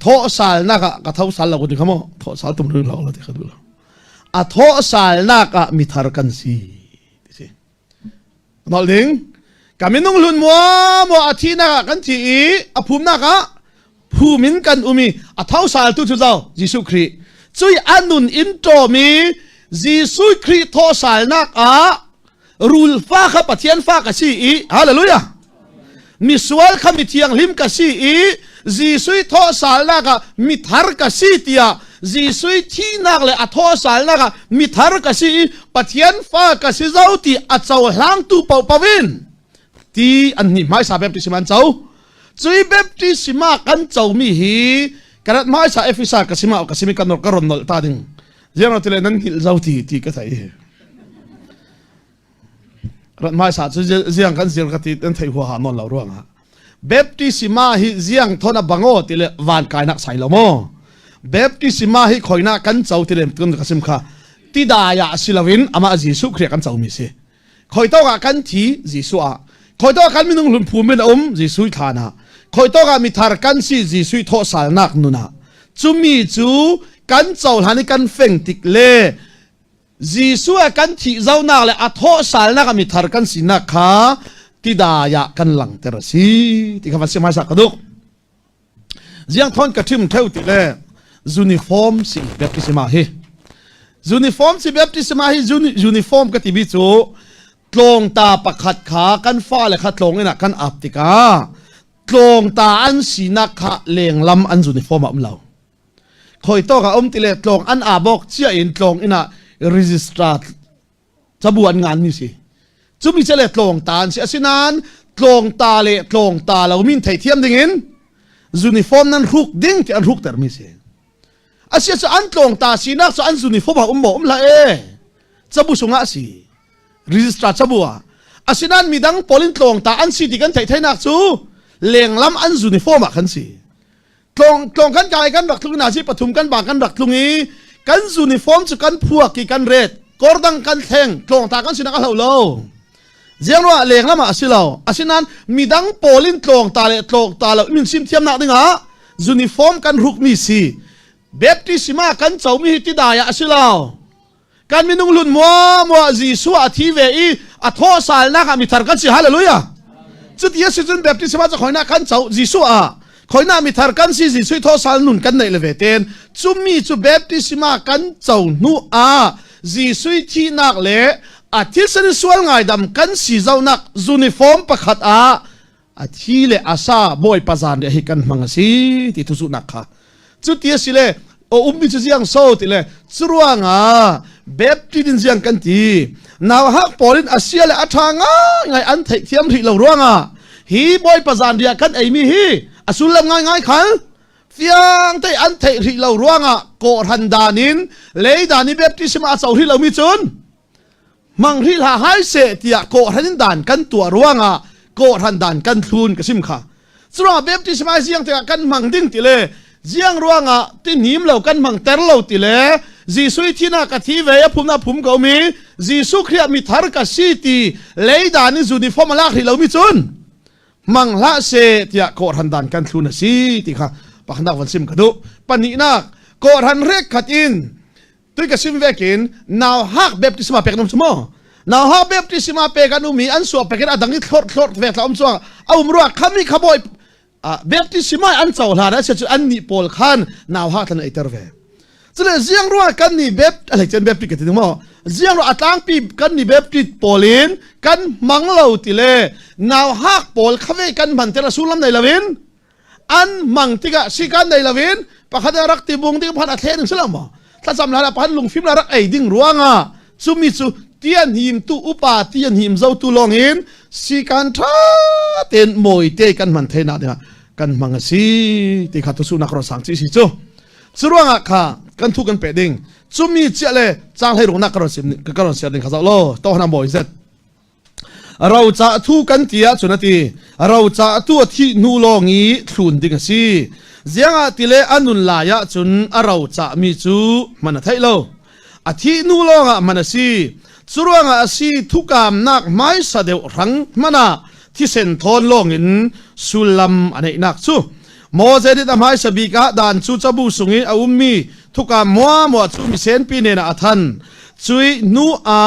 ทอสาลนักกะเท้าสาลเราคนที่เขาโมทอสาลตุ้มเรื่องเราละที่เขาดูเราทอสาลนักมิทาร์กันสีนอลิงกามินุงลุนมัวที่นักกันที่ภูมินักภูมินกันมีเท้าสาลตุจุเจ้ายิสุครีจุยอันนุนอินโตมียิสุครีทอสาลนักรูลฟ้าขับปะเทียนฟ้ากับสีฮาเลลูยามีสวลขมิเทียงลิมกับสีจีสุยทอสาลนักมิทาร์กับสีเตีย จีซุยที่นักเลยอัทอสารนักมิทารกสิปะเทียนฟ้ากสิเจ้าที่อัดเจ้าหลังตูเป่าปวินที่อันนี้ไม่สาแบบที่สิมันเจ้าจุยแบบที่สิมากันเจ้ามีฮีกระดไม่สาเอฟิสากสิมาอกสิมิกันนกกระรอนนตาดึงเจ้าเราที่เล่นนั้นหิลเจ้าที่ก็ใส่กระดไม่สาจุเจียงกันเจียงกันที่นั่นไทยหัวหานนเราร่วงฮะแบบที่สิมาฮีเจียงทนบังโอที่เล่วานกายนักใส่ละโมแบบที่สิมาให้คอยหน้ากันเจ้าที่เล่นกันกับสิมค่ะที่ดายาสิลวินอามาจีสุเครียกันเจ้ามีสิคอยต้องกันทีจีสุอาคอยต้องกันมีนุ่งหลุมภูมินจีสุฐานะคอยต้องกันมีทารกันสิจีสุทอสารนักนุนะจุมีจูกันเจ้าหันกันเฟ่งติกเล่จีสุกันทีเจ้านักเลยอัทอสารนักมีทารกันสินักค่ะที่ดายากันหลังเตระสีที่คำว่าสิมาสักกระดุกเจียงทอนกระทิมเท่าติเล่uniform si baptisma hi uniform si baptisma hi uniform ka tibi chu tlong ta pakhat kha kan fa le kha tlong ina kan aptika tlong ta an sina kha leng lam an uniform am lo khoi to ka ti le tlong an abok chia in tlong ina registrar chabuan ngan ni si chumi chele tlong tan si asinan tlong ta le tlong ta lo min thai thiam dingin uniform nan ruk ding ti an ruk ter mi si asia sa antlong ta sinak sa anzuni foba ummo umla chabu sunga si register chabua asinan midang polin tlong ta an si digan thai thainak chu lenglam anzuni forma khan si tlong kan kai kan rak thungna si pathum kan ba kan rak thungi kan uniform chu kan phuak ki kan red kordang kan theng tlong ta kan sinak halo lo jengwa lenglam asilo asinan midang polin tlong ta lo min sim thiam na dinga uniform kan ruk mi si baptisma kan chawmi ti daya asilao kan minung lun mo jisu athi ve I atho sal na ka mi thar kan si hallelujah chut yesu jun baptisma cha khoina kan chaw jisu a khoina mi thar kan si jisu tho sal nun kan nei leve ten chumi chu baptisma kan chaw nu a jisu thi nak le athil san sual ngai dam kan si zaw nak uniform pakhat a athi le asa boy pazan de hi kan mangasi ti tu su nakha chut yesu le o ummi chu jiang so ti le churuanga baptism jiang kan ti naw hak polin asia le athanga ngai an thai thiam ri lo ruanga hi boy pazan dia kan ei mi hi asul lam ngai khal fiang tai an thai ri lo ruanga ko han danin le dani baptism a chaw ri lo mi chun mang ri la hai se tia ko han dan kan tua ruanga ko han dan kan thun ka sim kha churuanga baptism a jiang te kan mang ding ti le jiang ruanga ti nim lo kan mang ter lo ti le jisu thina ka thi ve phumna phum ko mi jisu khria mi thar ka si ti leida ni uniform la khri lo mi chun mang la se tia ko han dan kan thuna si ti kha pakhna wan sim ka du pani na ko han rek khat in tui ka sim vekin now hak baptisma pek nom sumo now hak baptisma pe kan umi an so pe kan adang ni thort ve tla om chuang au mruwa khami khaboi baptisma an chaw hla na se chu an ni pol khan naw ha than ai terve chule jiang ruwa kan ni alai chen bapti ke ti mo jiang ro atlang pi kan ni bapti polin kan manglo ti le naw ha pol khave kan man tela sulam nei lawin an mang tiga sikan nei lawin pakhada rak ti bung ding phan a thlen selam mo tha cham la pan lung phim la rak ai ding ruanga chumi chu tian him tu upa tian him zo tu longin sikan tha ten moi te kan man thena de kan mangasi ti khatu su nakro sang chi si chu churuanga kha kan thu kan pe ding chumi chele chang hai rong nakro sim ka karon sia ding kha lo to hna moi zet rau cha thu kan tia chunati rau cha tu thi nu longi thlun ding si zianga tile anun la ya chun arau cha mi chu man thai lo a thi nu longa manasi churuanga asi thukam nak mai sa deu rang mana thi sen thon longin sulam anei nak chu moze dit amai sabika dan chu chabu sungi a ummi thukam mo chu mi sen pi ne na athan chui nu a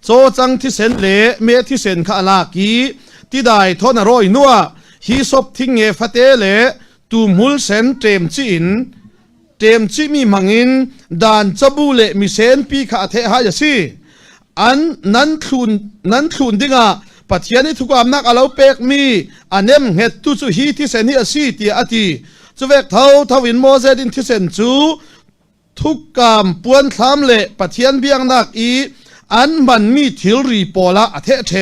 cho chang thi sen le me thi sen kha la ki ti dai thon a roi nuwa hi sop thing nge fate le tu mul sen tem chi in tem chi mi mangin dan chabu le mi sen pi kha the ha ya si an nan thun dinga pathiani thukam nak alo pek mi anem het tu chu hi thi sen hi asi ti ati chuwek thawin moze din thi sen chu ทุกกามปวนทามเละปะเทียนเบียงนักอีอันมันมีทิลรีปอละอเทเท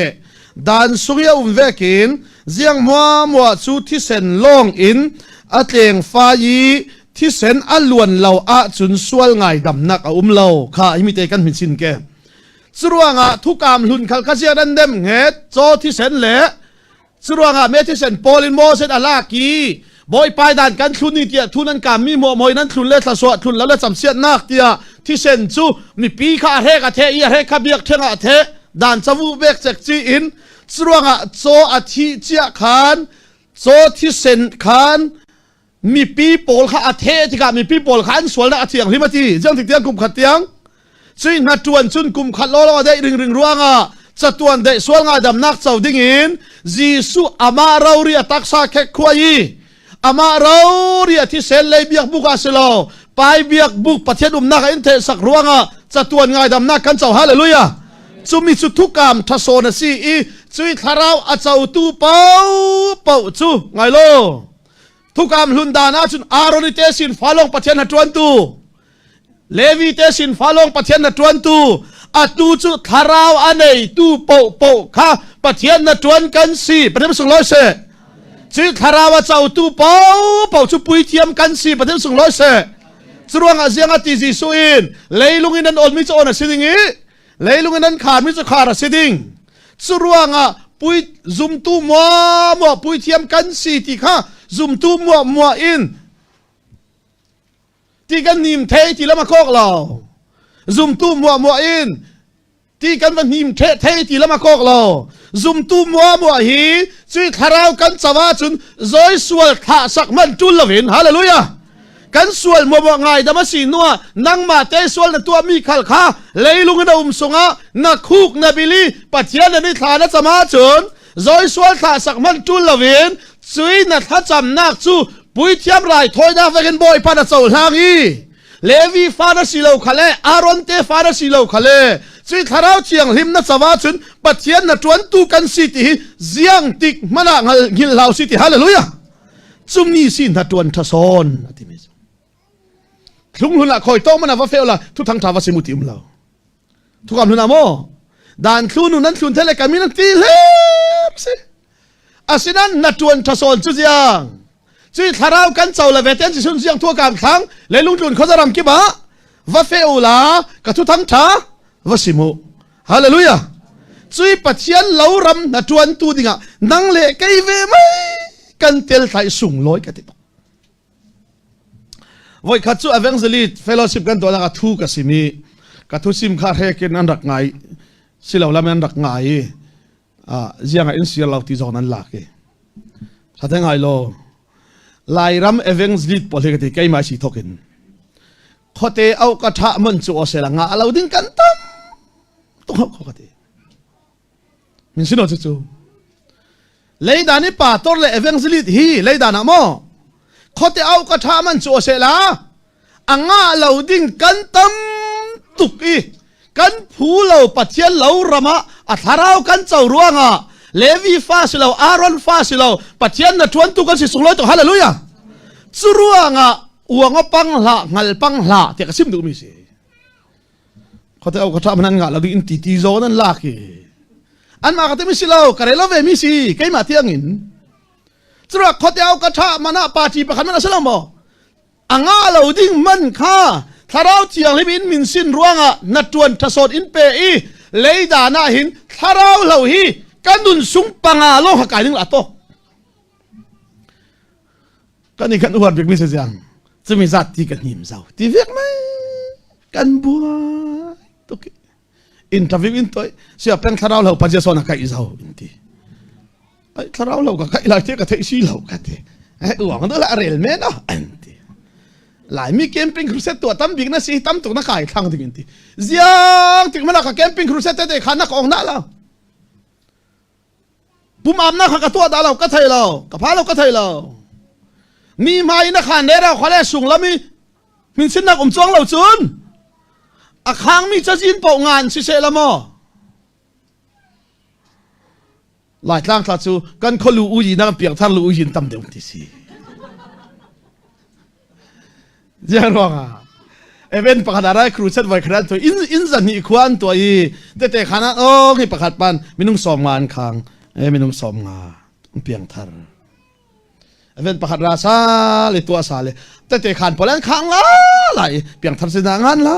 ดานสุริยอุมเวกินเจียงมัวจูที่เซนลองอินอัตเลงฟ้ายีที่เซนอัลลวนเหล่าอาจุนสวลไงดำนักเหล่าข้าอิมิเตกันมินสินแกสรวงะทุกกามลุนขัลกาเซียดันเดมเงดโจที่เซนเละสรวงะเมที่เซนโปลินโมเซนอลากีบอยไปด่านกันทุนนี่เดียทุนนั้นกามมีมัวมอยนั้นทุนเล็ดละสวดทุนแล้วจำเสียนักเดียที่เซนจูมีปีข้าเฮกะเทอีเฮกะเบียกเทงะเทด่านจวูเบกเจกจีอินสรวงะโจอาทิเจียขานโจที่เซนขานมีปีโปลข้าเทที่กามีปีโปลขานสวนและอาเทียงลิมาตีเจ้าถึงเตียงกุมขัดเตียงซึ่งนัดจวนชุนกุมขัดล้อได้ริงรวงะจะตวนได้สวนงาดำนักเจ้าดิ่งอินจีสุอามาเราเรียตักษาแค่ขวายอามาเราเรียที่เซนเลยเบียกบุกอาเซลไปเบียกบุกประเทศนักอินเทสักรวงะจะตวนงาดำนักกันเจ้าฮาเลลูยาจุมีจุดทุกกามทัศโซนสีอีจุยทาราวอาเจ้าตูเป่าจูไงโลทุกกามลุนดานาจุนอารอนิเตสินฟาลงประเทศนัดจวนตูเลวีเตสินฟาลงประเทศนัดจวนตูอาตูจุทาราวอันไหนตูเป่าข้าประเทศนัดจวนกันสีประเทศสุงร้อยเสจุยทาราวเจ้าตูเป่าจุปุยเทียมกันสีประเทศสุงร้อยเสจรวงอาเซียงอาติซิสุอินเลยลุงอินนันโอนมิจโอนะสิดิงี้เลยลุงนั้นขาดมิจะขาดสิดิ่งสรวงอ่ะปุยซุมตูมัวปุยเทียมกันสีที่ข้าซุมตูมัวอินที่กันนิมเทที่ละมาโคกเราซุมตูมัวอินที่กันวันนิมเทที่ละมาโคกเราซุมตูมัวฮีช่วยทาราวกันสวาจุนซอยสวลท่าสักมันจุลละวินฮาเลลูยากันส่วนมัวง่ายดมาสีนัวนั่งมาเตะส่วนตัวมีขัลข้าเลยลุงกันสงะนักคุกนบิลีปัจเจียนนิทานสมาจนซอยส่วนท่าสักมันจุลละวินช่วยนัดทัจำนักจูปุยเทียมไรถอยดาวกันบ่อยพันเจ้าหางอีเลวีฟาดสิเลวขะเลอารอนเตฟาดสิเลวขะเลช่วยทาราวเชียงหิมนัดสวาจนปัจเจียนนัดจวนตูกันสิติเสียงติกมันงกินเหล้าสิติฮาเลลูยาจุมนี้สินัดจวนทศนลุงลุนละคอยโตมันว่าเฟลละทุกทางทาวสิมุติเราทุกคำลุนละโมด่านลุนนั้นลุนเทเลกามินันตีเล็บสิอาศินันนัดจวนทศนจุดยังจุดทาราวกันเจ้าละเวเตนสิชุนยังทั่วกลางครั้งเลยลุงลุนเขาจะรำกิบะว่าเฟลละกับทุกทางทาวสิมุฮาเลลูยาจุดปัจเจียนเหล่ารำนัดจวนตูดิงะนังเละไกเวไม่กันเตลไทยสูงลอยกันติดวันขัดจู่ Evangelist Fellowship กันตัวละกัทุกสิมีกัทุสิมขาเฮกินนันรักไงสิเราละมันรักไงเจียงอินเสียเราที่จอนั้นหลักถ้าทั้งไงโลลายรำ Evangelist พอเฮกินใกล้มาสิทกินข้อเตะเอากระทะมันจู่เสลังเราดิ้งกันตั้มต้องข้อเตะมินสิโนจู่เลยดานิป่าตัวเลย Evangelist ฮีเลยดานะโมข้อที่เอากระทามันชัวเสละอ่างเราดิ้งกันตั้มตุกอีกันผู้เราปัจเจียนเราระมะอัฐาราวกันเจ้าร่วงเลวีฟาสิเราอารอนฟาสิเราปัจเจียนนัดชวนตุกันสิสุงลอยตัวฮาเลลูยาจุร่วงอวงปังละงัลปังละเที่ยกซิมดูมิสิข้อที่เอากระทามันเราดิ้งตีโซนั่นลากีอันมากระเตมิสิเรากระเรลเวมิสิใครมาเที่ยงอินสระข้อเดียวกระทะมันปาจีประคันมันสลามบ่อ่างเราดิ้งมันข้าถ้าเราเที่ยงลิบินมินสินร่วงนัดจวนทศอินเปอีเลยดานาหินถ้าเราฮีกันดุนสุงปังโลหะกายนึงละโตกันนี่กันอวดเบกมิเสียงจะมีสัตว์ที่กันหิมเจ้าที่เวกไหมกันบัวตุกอินทวิวินตัวเสียเป็นถ้าเราปัจเจสนักไก่เจ้าอินทีถ้าเราก็ใครเราเที่ยวกับเที่ยวชีเรากันเถอะหวังนั่นแหละเรื่องแม่เนาะอันที่หลายมีแคมปิ้งครูเซตตัวตั้มบิ๊กนะสิตั้มตัวนักขายทางที่กินที่เสียงถึงมันนักแคมปิ้งครูเซตเด็กขันนักองนั่นแล้วปุ่มอาบนักขันกับตัวดาเราก็เทเรากับพาเราก็เทเรามีไม้นักขันเนี่ยเราขอแลสูงแล้วมีสินนักจ้องเราจุนอ่ะข้างมีจะยินเป่างานสิเสละมั้งหลายครั้งท่านจูกันคนรู้อุยินนั่งเปียกท่านรู้อุยินตั้มเดียวที่สิยังร้อง event pakadara cruise vai khran to in zan ni khuan to I te khana o hi pakhat pan minung som ngan khang minung som nga piang thar event pakadra sa le to sa le te khan polan khang la lai piang thar se ngan la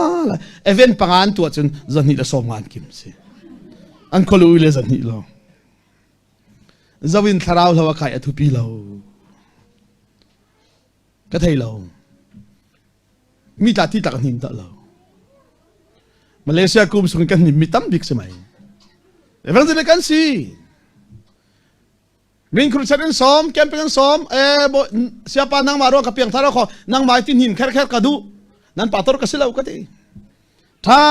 event pangan to chun zan ni la som ngan kim se an kholu le zan ni lo zawin tharau lo khai athu pi lo ka thei lo mi ta ti tak nim ta lo Malaysia kum sung kan mi tam bik semai evangel kan si Green Crusader som camping som siapa nang maro ka piang tharo ko nang mai tin hin kher kadu nan pator ka silaw ka ti tha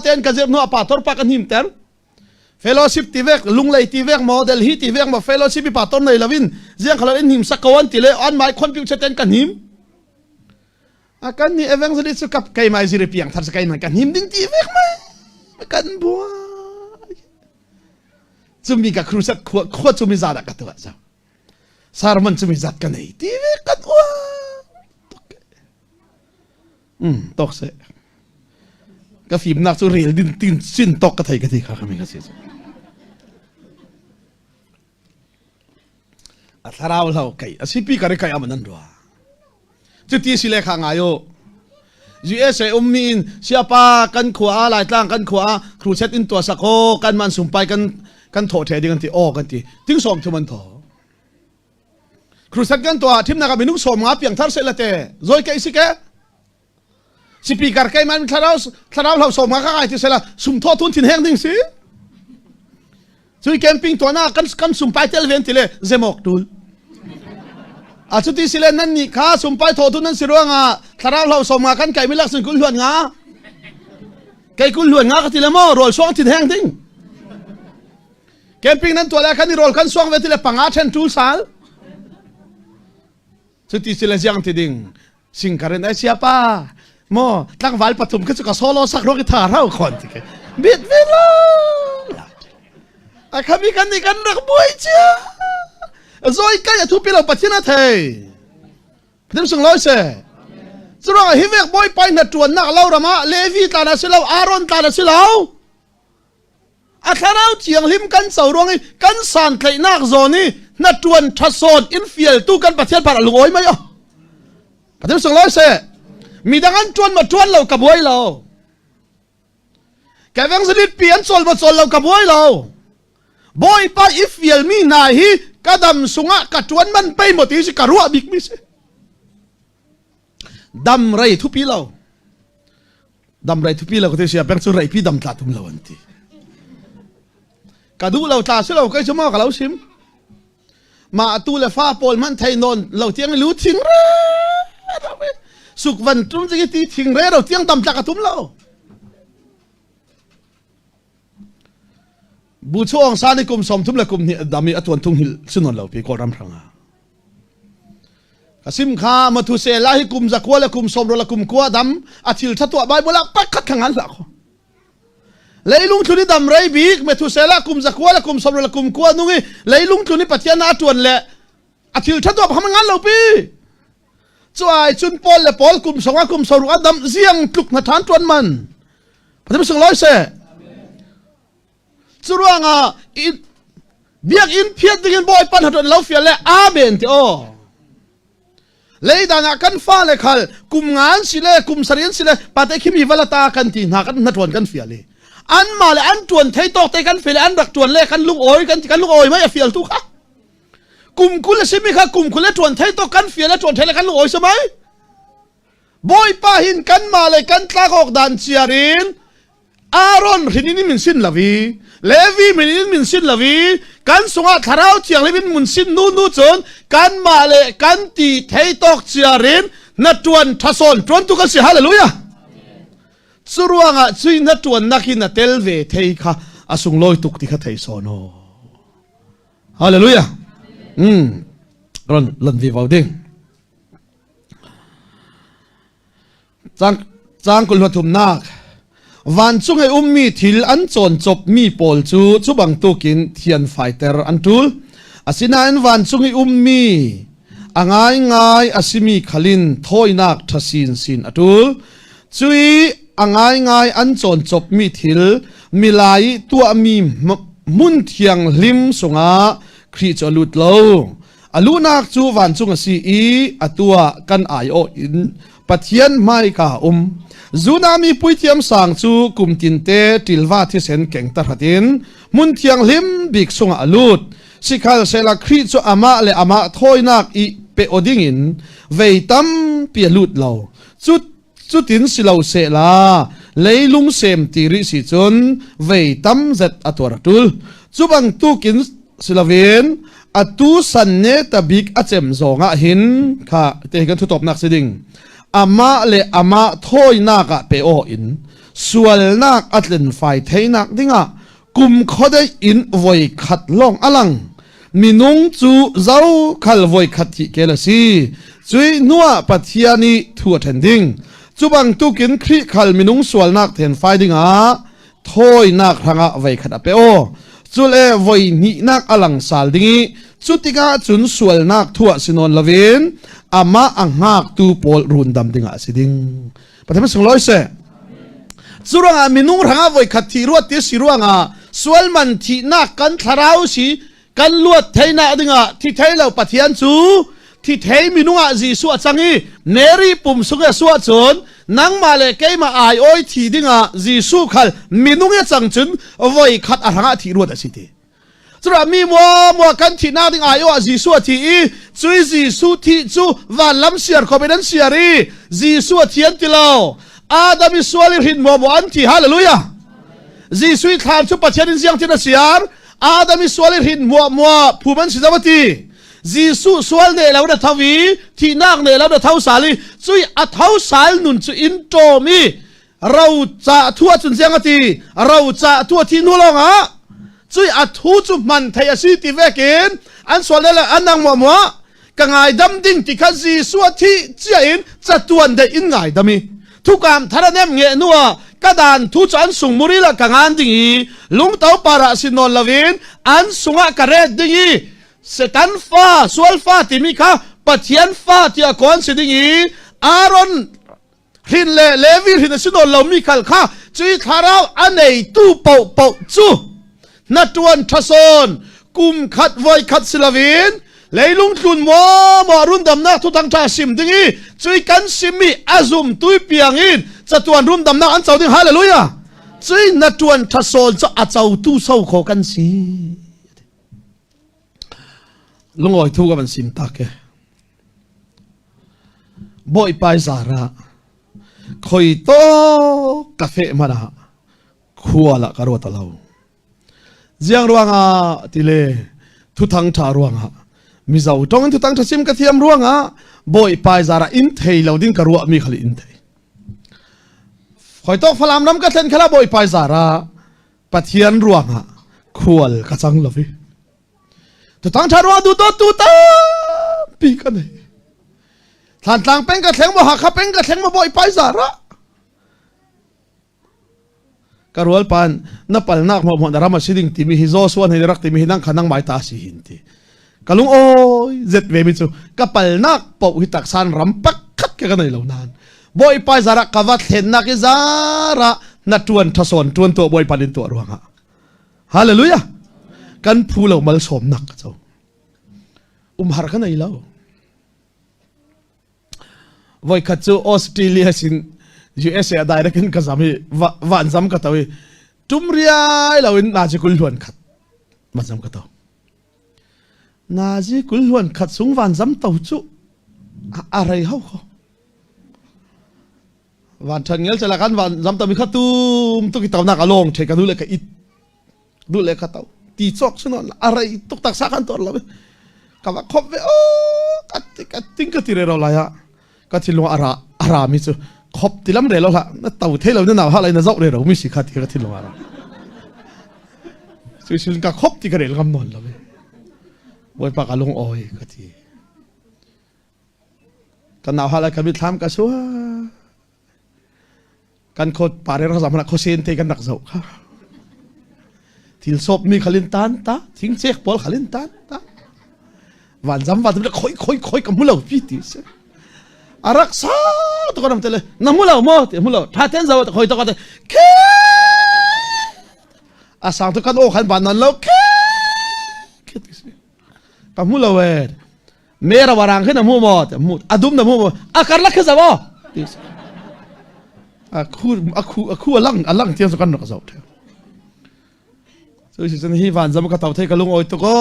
ten ka jer no pator pa kan him ter fellowship ti vek lunglai ti vek model hi ti vek ma fellowship bi pator nei lawin jiang khala in him sakawan ti le on mai computer ten kan him akan ni evangelist kap kai mai zire piang thar sakai man kan him ding ti vek mai kan bua chumi ka crusat kho chumi zada ka to sa sarman chumi zat kan nei ti vek kan wa tok se ka phim nak chu rel din tin sin tok ka thai ka thi kha kami ka se atharau lau kai asipi ka re kai amanan ro chuti sile kha ngayo USA ummin siapa kan khwa lai tlang kan khwa cruset in to sako kan man sumpai kan tho the ding an ti o kan ti ting som thuman tho cruset kan to thim na ka minung som nga piang thar se late zoi kai sike speaker kai man tharau lau som nga ka ai ti sela sum tho thun thin heng ding si chui camping to na kan sumpai tel ven ti le zemok tul achuti sile nan ni kha sumpai tho thun nan siruanga tharau lau som nga kan kai milak sin kul huan nga kai kul huan nga ka ti le mo rol song thin heng ding camping nan to la kan ni rol kan song ve ti le panga then tu sal chuti sile jiang ti ding sing karen ai siapa mo tlang wal pathum ka chu ka solo sak ro ki tha rau khon ti ke bit velo a khabi kan ni kan rak boi cha zoi kai thu pi lo pathina thei dem sung loi se churang hi vek boi pai na tuan nak lo rama levi ta na silo aron ta na silo a tharau chiang lim kan saurong kan san klei nak zoni na tuan thason in fiel tu kan pathian par lungoi mai yo dem sung loi se mi dangan tuan ma tuan lo ka boi lo ka veng zidit pian sol ma sol lo ka boi lo boy pa if fiel mi na hi kadam sunga ka tuan man pe mo ti si karua bik mi se dam rai thu pi lo ko te sia peng chu rai pi dam tla tum lo anti ka du lo ta se lo kai chuma ka lo sim ma tu le fa pol man thai non lo tiang lu thing re suk van tum ji ti thing re ro tiang tam tla ka tum lo bu chuang sa ni kum som thum la kum ni dami atwan thung hil sunon lo pi ko ram thanga kasim kha ma thu se la hi kum zakwa la kum som ro la kum kwa dam athil thatwa bai bola pak khat khangan la kho leilung thuni dam rei bik me thu se la kum zakwa la kum som ro la kum kwa nungi leilung thuni pathian atwan le athil thatwa phamangan lo pi chuai chun pol le pol kum songa kum soru adam ziang tluk na than tuan man pathim sung loi se churuanga biak in phiat dingin boy pan haton lo fial le aben ti o leidana kan fa le khal kum ngan sile kum sarin sile pate khimi walata kan ti na kan na ton kan fiale an ma le an tuan thei tok te kan fele an rak tuan le kan lung oi kan lung oi mai fial tu kha kum kul simi kha kum kul tuan thei tok kan fiale tuan thei le kan lung oi samai boy pa hin kan ma le kan tla kok dan chiarin Aaron rinini min sin lavi Levi min sin lavi kan sunga tharau chiang levin mun sin nu chon kan male kan ti thei tok chiarin na tuan thason tuan tu kan si hallelujah suruanga chui na tuan nakin na telve thei kha asung loi tuk ti kha thei sono hallelujah ron lan vi vào ding chang kul thum nak van chungai ummi thil an chon chop mi pol chu bang tukin thian fighter an tul asina an van chungai ummi angai asimi khalin thoinak thasin sin atul จุยง่ายอันจนจบมีทิลมีลายตัวมีมุนเทียงลิมสงาครีจลุดโลอลูนักจูวันจุงสีอตัวกันอายโออินปัทยันไม่กาจูนามีปุยเทียมสางจูกุมตินเตติลวาที่เซนเก่งตะหัดินมุนเทียงลิมบิกสงาลุดสิคาเซลาครีจูอามาเลอามาทอยนักอีเปอดิงินเวตัมเปียลุดโลจุดตินสิลาเซลาเลยลุงเซมตีริสิจนเวตัมเซตอตัวรัตุลจุบังตุกินสิลาเวนอตูสันเนตบิกอเจมซองะหินค่ะเตกันทุตบนักสิดิงอามาเลอามาทอยนักเปโออินส่วนนักอัตเลนไฟเทนักดิงะกุมขดอินไว้ขัดลองอลังมีนุงจูเจ้าขัลไว้ขัดที่เกลซีจุยนัวปัทยานีทัวเทนดิงจุบังตุกินครีขัลมีนุงส่วนนักเทนไฟดิงะทอยนักหังไว้ขัดเปโอจุเลไว้นินักอลังสาลดิงจุติกาจุนส่วนนักทัวสินนลเวนอามาอังหักตูโปลรุนดำดิงะสิดิงปะเทมันสงลอยเสจุรังอามินุงหังไว้ขัดที่รวดที่สิรังอาส่วนมันที่นักกันทาราวสิกันลวดเทน่าดิงะที่เทเราปะเทียนจูที่เทมินุงอาจีสวดจังอีเนรีปุ่มสุกสวดจนนังมาเลเกยมาอายโอยที่ดิงะจีสุขัลมินุงจังจุนไว้ขัดอาหังที่รวดสิทีจุรามีมัวกันที่นาดิงอายโอจีสุที่จุยจีสุที่จูวันลำเสียร์คอมเมนเสียรีจีสุที่อันติลาวอาดามิสวาลิหินมัวอันที่ฮาเลลูยาจีสุทานชุปะเทียนเสียงที่นัสยาร์อาดามิสวาลิหินมัวผู้มันสิดาวตีจีสุสวาลเนลาวเดทวีที่นักเนลาวเดท้าสาลีจุยอัท้าสาลนุนจุอินโตมีเราจะทั่วจุนเสียงตีเราจะทั่วที่นู่ลงอ่ะจุยอัทูจุมันเทียสิติเวกินอันส่วนเลอันนังมัวกังไงดำดิ่งที่ขันจีสวดที่เจียนจะตัวนได้อินไงดำมีทุกการทาร์เนมเงนัวกระดานทุจันสุงมุริละกังอันดิ่งลุงเต้าปาราสินนลวินอันสุงะกระเรดดิ่งเสตันฟ้าสวลฟ้าที่มีค่ะปัจเจียนฟ้าที่อากอนสิดิ่งอารอนหินเลวิหินสินนลมีขัลค่ะจุยทาราวอันไหนตู้เป่าจูนัดวันทศนกุมขัดไว้ขัดศิลวินเลยลุงทุนมัวรุนดำนักทุตังชาสิมดิ่งจุยกันสิมีอาซุมตุยเปียงอินจะตัวนรุนดำนักอันเจ้าดิ่งฮาเลลูยาจุยนัดวันทศนจะอาเจ้าตู้เศร้าขอกันสิลุงอ้อยทุกันสิมตาเกบ่อยไปสาระคอยโตกาแฟมานะขัวละกระโดดตะเลาเจียงรวงอ่ะทีเลทุทังชารวงอ่ะมิจาวตรงนั้นทุทังชาซิมกระเทียมรวงอ่ะบ่อยไปสาระอินเทยเราดิ้งกระรัวมีขลิอินเทยคอยโตฟลามน้ำกระเทนขละบ่อยไปสาระปะเทียนรวงอ่ะขัวกระจังลวิทุทังชารวงดูโตตูตาปีกันเลยทานต่างเป็นกระเทงบ่หักเป็นกระเทงมาบ่อยไปสาระกระรัวปันนับปัลนักมาหมดรามาสิดิ่งที่มีฮิโซสวนให้รักที่มีนั่งขันนั่งไม้ตาสิหินที่กะลุงโอ้ยเจ็ดเวมิจูกับปัลนักปกหิตักสันรำปักขัดกันในเหล่านั้นบ่อยไปสาระกวัดเห็นนักสาระนัดทวนทศนทวนตัวบ่อยปันตัวรวงฮาเลลูยากันพูเหล่ามัลสมนักเจ้าหากันในเหล่าบ่อยขัดจูออสเตรเลียสินUSA ได้ได้กันก็สามีวันซ้ำกันตัวจุ่มเรียเราอินนาจิกุลล้วนขัดมาซ้ำกันตัวนาจิกุลล้วนขัดสูงวันซ้ำตัวจุอะไรเขาวันทันเงี้ยจะละกันวันซ้ำตัวมีขัดตุ้มตุกิตาวนักอารมณ์เทกันดูเลยกับอิดดูเลยขัดตัวตีจอกชนนอะไรตุกตักสักกันตัวเรากับว่าคบเวโอ้กัดติ้งกัดที่เราเลยฮะกัดที่ลงอารามิจูขบที่ลำเรือเราละนั่นเต่าเทเราเนี่ยหนาวอะไรนั่นเจ้าเรือเราไม่สิขาดที่กระถิ่นลงมาแล้วสุดๆก็ขบที่กระเรือคำนวณเราเลยบนปากกาลงอ้อยกระถิ่นกันหนาวอะไรกันมีทำกันชัวกันโคตรป่าเรือเราสามารถโคเซนเทกันหนักเจ้าค่ะทิลศพมีขลินตันตาทิ้งเช็คบอลขลินตันตาวันจำวันจะค่อยกับมุ้งเราพิธี อารักษาตัวกันเลยน้ำมูลเอาหมดมูลเอาถ้าเต้นจะคอยตัวกันเคอาสังตัวกันโอ้ขันบานนั้นแล้วเคกับมูลเอาเวรเมื่อเราวางขึ้นน้ำมูหมดมูอดุมน้ำมูหมดอาการลักขึ้นจะบ่อาคู่อลังเทียมสกันนักสาวเถอะสุดท้ายที่วันจะมากับเต่าเทกลุงโอยตุก็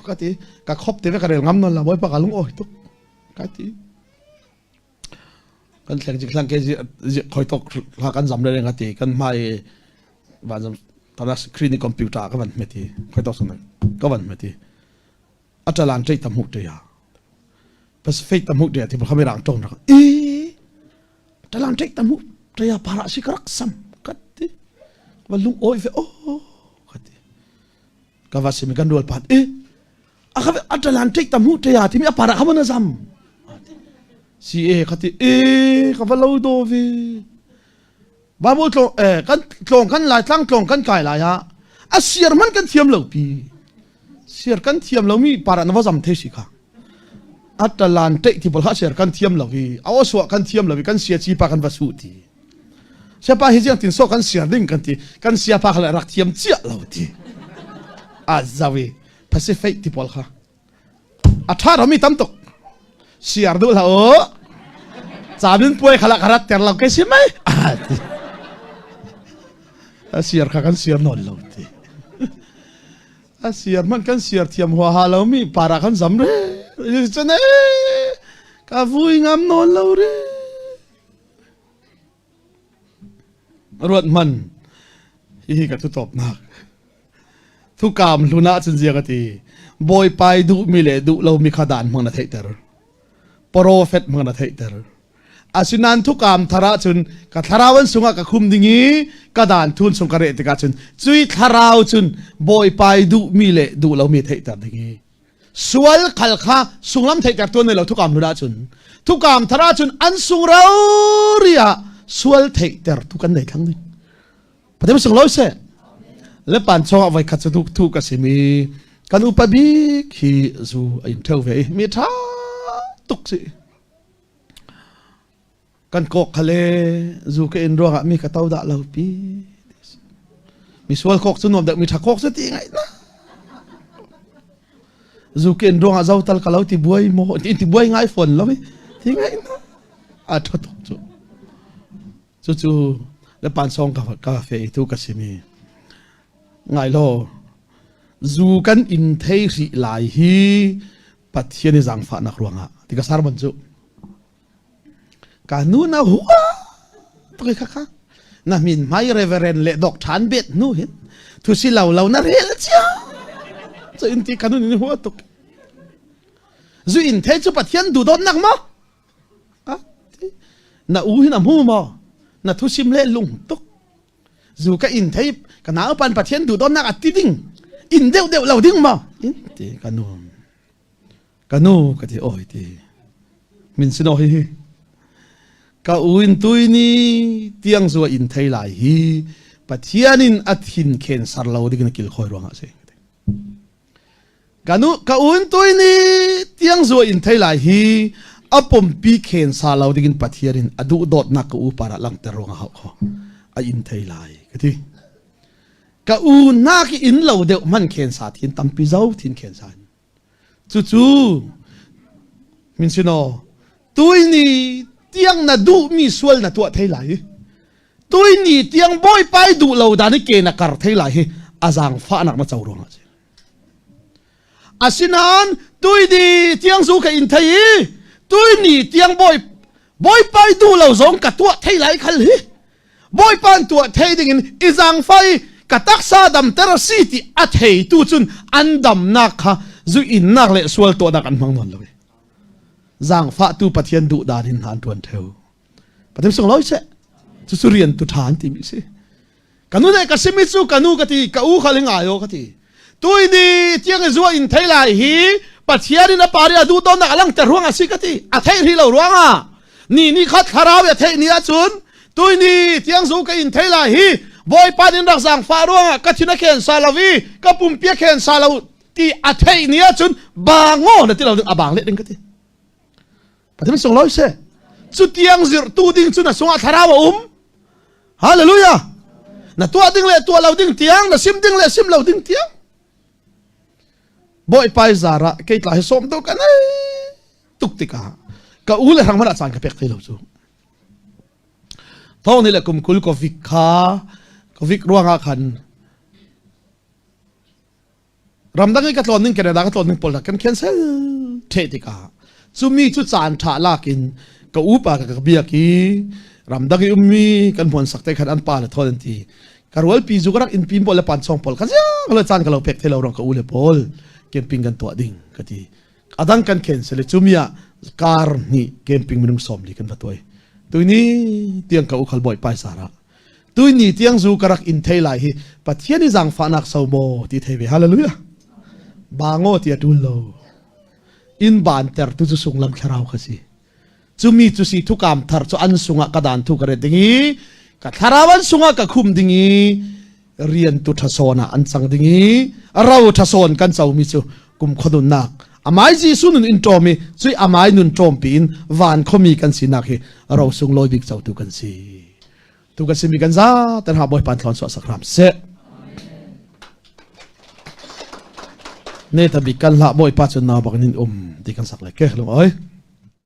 กัที่กับคบเทไปกับเรื่องงำนั่นละบ่อยปากกับลุงโอยตุกัที่กันแข่งจิกแข่งเกจิคอยตกหากันจำเลยกัที่กันไม่วันจะตอนนั้นสกรีนคอมพิวเตอร์ก็วันไม่ทีคอยตกส่วนนั้นก็วันไม่ทีอาจจะลานใจทำหุกเดียร์เป็นเฟกทำหุกเดียร์ที่พวกเขาไม่รังตรงนะครับจะลานใจทำหุกเดียร์ภาระสิกรักซ้ำกัที่วันลุงโอยเฟโอ้ก็ว่าสิมีกันดูผ่านอาจารย์ลันเทคตามหูเทียที่มีอภาระเขามันซ้ำสิขัดเขาว่าเราโดวีบาบุตรกันตรงกันหลายครั้งตรงกันไกลหลายฮะเสียมันกันเทียมเหล่าปีเสียกันเทียมเหล่ามีภาระนว่าซ้ำเทสิค่ะอาจารย์ลันเทคที่บอกเขาเสียกันเทียมเหล่าวีเอาสวะกันเทียมเหล่าวีกันเสียชีปากันวัสุตีเสียปาเฮียงตินโซกันเสียดิ่งกันทีกันเสียปากันรักเทียมเจียเหล่าทีอาจวีพัศฟิกที่พอลค่ะอาชาเรามีตั้มตกเสียดูแล้วจามินป่วยขลักขลัดแต่เราแค่ใช่ไหมเสียข้ากันเสียนอนเราทีเสียมันกันเสียเทียมหัวหาเรามีปาระกันสำเร็จจะเนี่ยกาฟุยงามนอนเราเร่รถมันอีกระตุ้ตบนักทุกกามลุนาจนเสียกตีบอยไปดูมิเลดูเรามีขดานมังนาเทเตอร์โปรเฟตมังนาเทเตอร์อาศินันทุกกามทาราจนกับทาราวันสุงกับคุมดิ่งกระดานทุนสุงกระเรติกาจนจุยทาราวจนบอยไปดูมิเลดูเรามีเทเตอร์ดิ่งสวลขัลข้าสุงลำเทเตอร์ตัวในเราทุกกามลุนาจนทุกกามทาราจนอันสุงเราเรียสวลเทเตอร์ทุกกันในครั้งนี้ประเดี๋ยวสุงร้อยเสและปานช่องเอาไว้ขัดสะดุกทุกข์สิมีกันอุปบิขีสู่อินเทอร์เวย์มีท่าตุกสิกันกอกทะเลสู่ก็อินรัวมีกระเต้าด่าเราปีมีส่วนกอกสนุนเด็กมีทักกอกสติไงนะสู่ก็อินรัวเจ้าตัลกะเราที่บวยโมที่บวยง่ายฝนแล้วไหมที่ไงนะทุกจู่และปานช่องกาแฟทุกข์สิมีไงโลจูกันอินเทอร์ไลฮีปัทยานิจังฟ้านักรวงอ่ะที่กษัตริย์บรรจุการนู้นนะหัวตัวข้าน่ะมินไม่เรเวเรนเล่ดอกฐานเบ็ดนู้เห็นทุสิเราน่าเรียลเจ้าจะอินที่การนู้นนี่หัวตุกจูอินเทจูปัทยานดูดอนนักมั้งอ่ะน่ะอู้หินหัวมั้งน่ะทุสิมเล่ลุงตุกจูกันอินเทกันเอาปันปัทยานดูดอนนักอัดติดิ่งอินเดียวเราดิ้งมาอินที่กันนูกันที่โอ้ยที่มินสิโนฮีก็อินตุยนี่เตียงสัวอินไทยไหลฮีปัทยานินอัดหินเข็นสารเราดิ้งนักกิลคอยรวงอะไรกันอินตุยนี่เตียงสัวอินไทยไหลฮีอัปมปีเข็นสารเราดิ้งปัทยานินอดูดอดนักอุปาระลังเตรวงเขาอินไทยไหลกันที่ก็นักอินเราเดียวมันเขียนสาธินตั้มพิจาวทินเขียนสารจู่มินสิโนตัวนี้เตียงน่ะดูมีส่วนน่ะตัวไทยไหลตัวนี้เตียงบอยไปดูเราดานิเกนักการไทยไหลอาจารย์ฟ้านักมาเจ้ารวงอาศินันตัวนี้เตียงสู้กับอินไทยตัวนี้เตียงบอยไปดูเราสองกับตัวไทยไหลคันเลยบอยปันตัวไทยดิ่งอิจางไฟกตักซาดำเตอร์ซีที่อัฐเหตุจุนอันดำนักฮะจุอินนักเละสวลตัวนักอันมังนนเลยจางฟ้าตูปะเทียนดุดานินหานทวนเทวปะเทมส่งร้อยเสจุสุเรียนตุฐานที่มิเสกันูเนี่ยกัสมิซูกันูกะทีกะอูขลิงอายกะทีตุยดีเทียงจัวอินไทยไลฮีปะเทียนินปาริอาดูตอนนักลังเตรวงอาศิกะทีอัฐเหที่เรารวงอ่ะนี่ขัดคาราวอัฐเหนี่อาจุนตุยดีเทียงสู้กับอินไทยไลฮีบอยปาดินรักสังฟารัวกัชินักเคนซาลาวีกับปุ่มเปียเคนซาลาที่อัฐเหนี่อาจุนบางโง่เนี่ยที่เราดึงอบางเล็ดดึงกะทีป อาทิตย์ส่งร้อยเสจุดยังสิตูดิ้งจุดน่ะส่งอาธาราวฮาเลลูยาน่ะตัวดิ้งเลยตัวเราดิ้งเตียงน่ะซิมดิ้งเลยซิมเราดิ้งเตียงบ่อยไปซาระเกิดหลายสมตัวกันตุกติกากะอูเลยทางมันอาจารย์กะเปกตีเราจูท้องนี่แหละกุมคุลกอฟิกกอฟิกร่วงอาคันรำดังไอ้กัตลอนนึงแคนาดากัตลอนนึงโปลกันแคนเซิลเทติกาซูมีจุดจานถาลากินกะอูปากะกะเบียกีรำดังไอ้มีกันพวนสักแต่ขันอันปาเลยทอดันทีการวัลปีจูกรักอินพิมพ์บอลและปันซองปอลกันเสียก็เลยจานกันเราเปกเทเรารองกะอูเลยปอลเกมปิงกันตัวดิ่งกะทีอดังกันแคนเซิลซูมีอะการนี่เกมปิงมันนุ่งสมลีกันมาตัวตัวนี้เตียงกะอูขลบ่อยไปสาระตัวนี้เตียงจูกรักอินเทไลฮีปัทเทียนิจังฟานักสาวโมที่เทวีฮาเลลูยาบางโง่ที่ดูโลอินบานเตอร์ตุจุสุงลังคราวขสิจุมีจุสีทุกามทาร์จุอันสุงะกระดานทุกเรดิ่งกัทาราวันสุงะกะคุมดิ่งเรียนตุทัศนะอันสังดิ่งเราทัศนกันเจ้ามิจูกุมขดุนนักอามายจีสุนุนอินโตมีจุยอามายนุนโจมปีนวานขมีกันสินักเราสุงลอยบิกเจ้าตุกันสิตุกันสิมีกันซาแต่หาบ่อยปันทอนสวดสักครั้งเสเนตบิกันละบ่อยปัจจุบันบักนินดิกันสักเล็กแค่ลงเอ้ย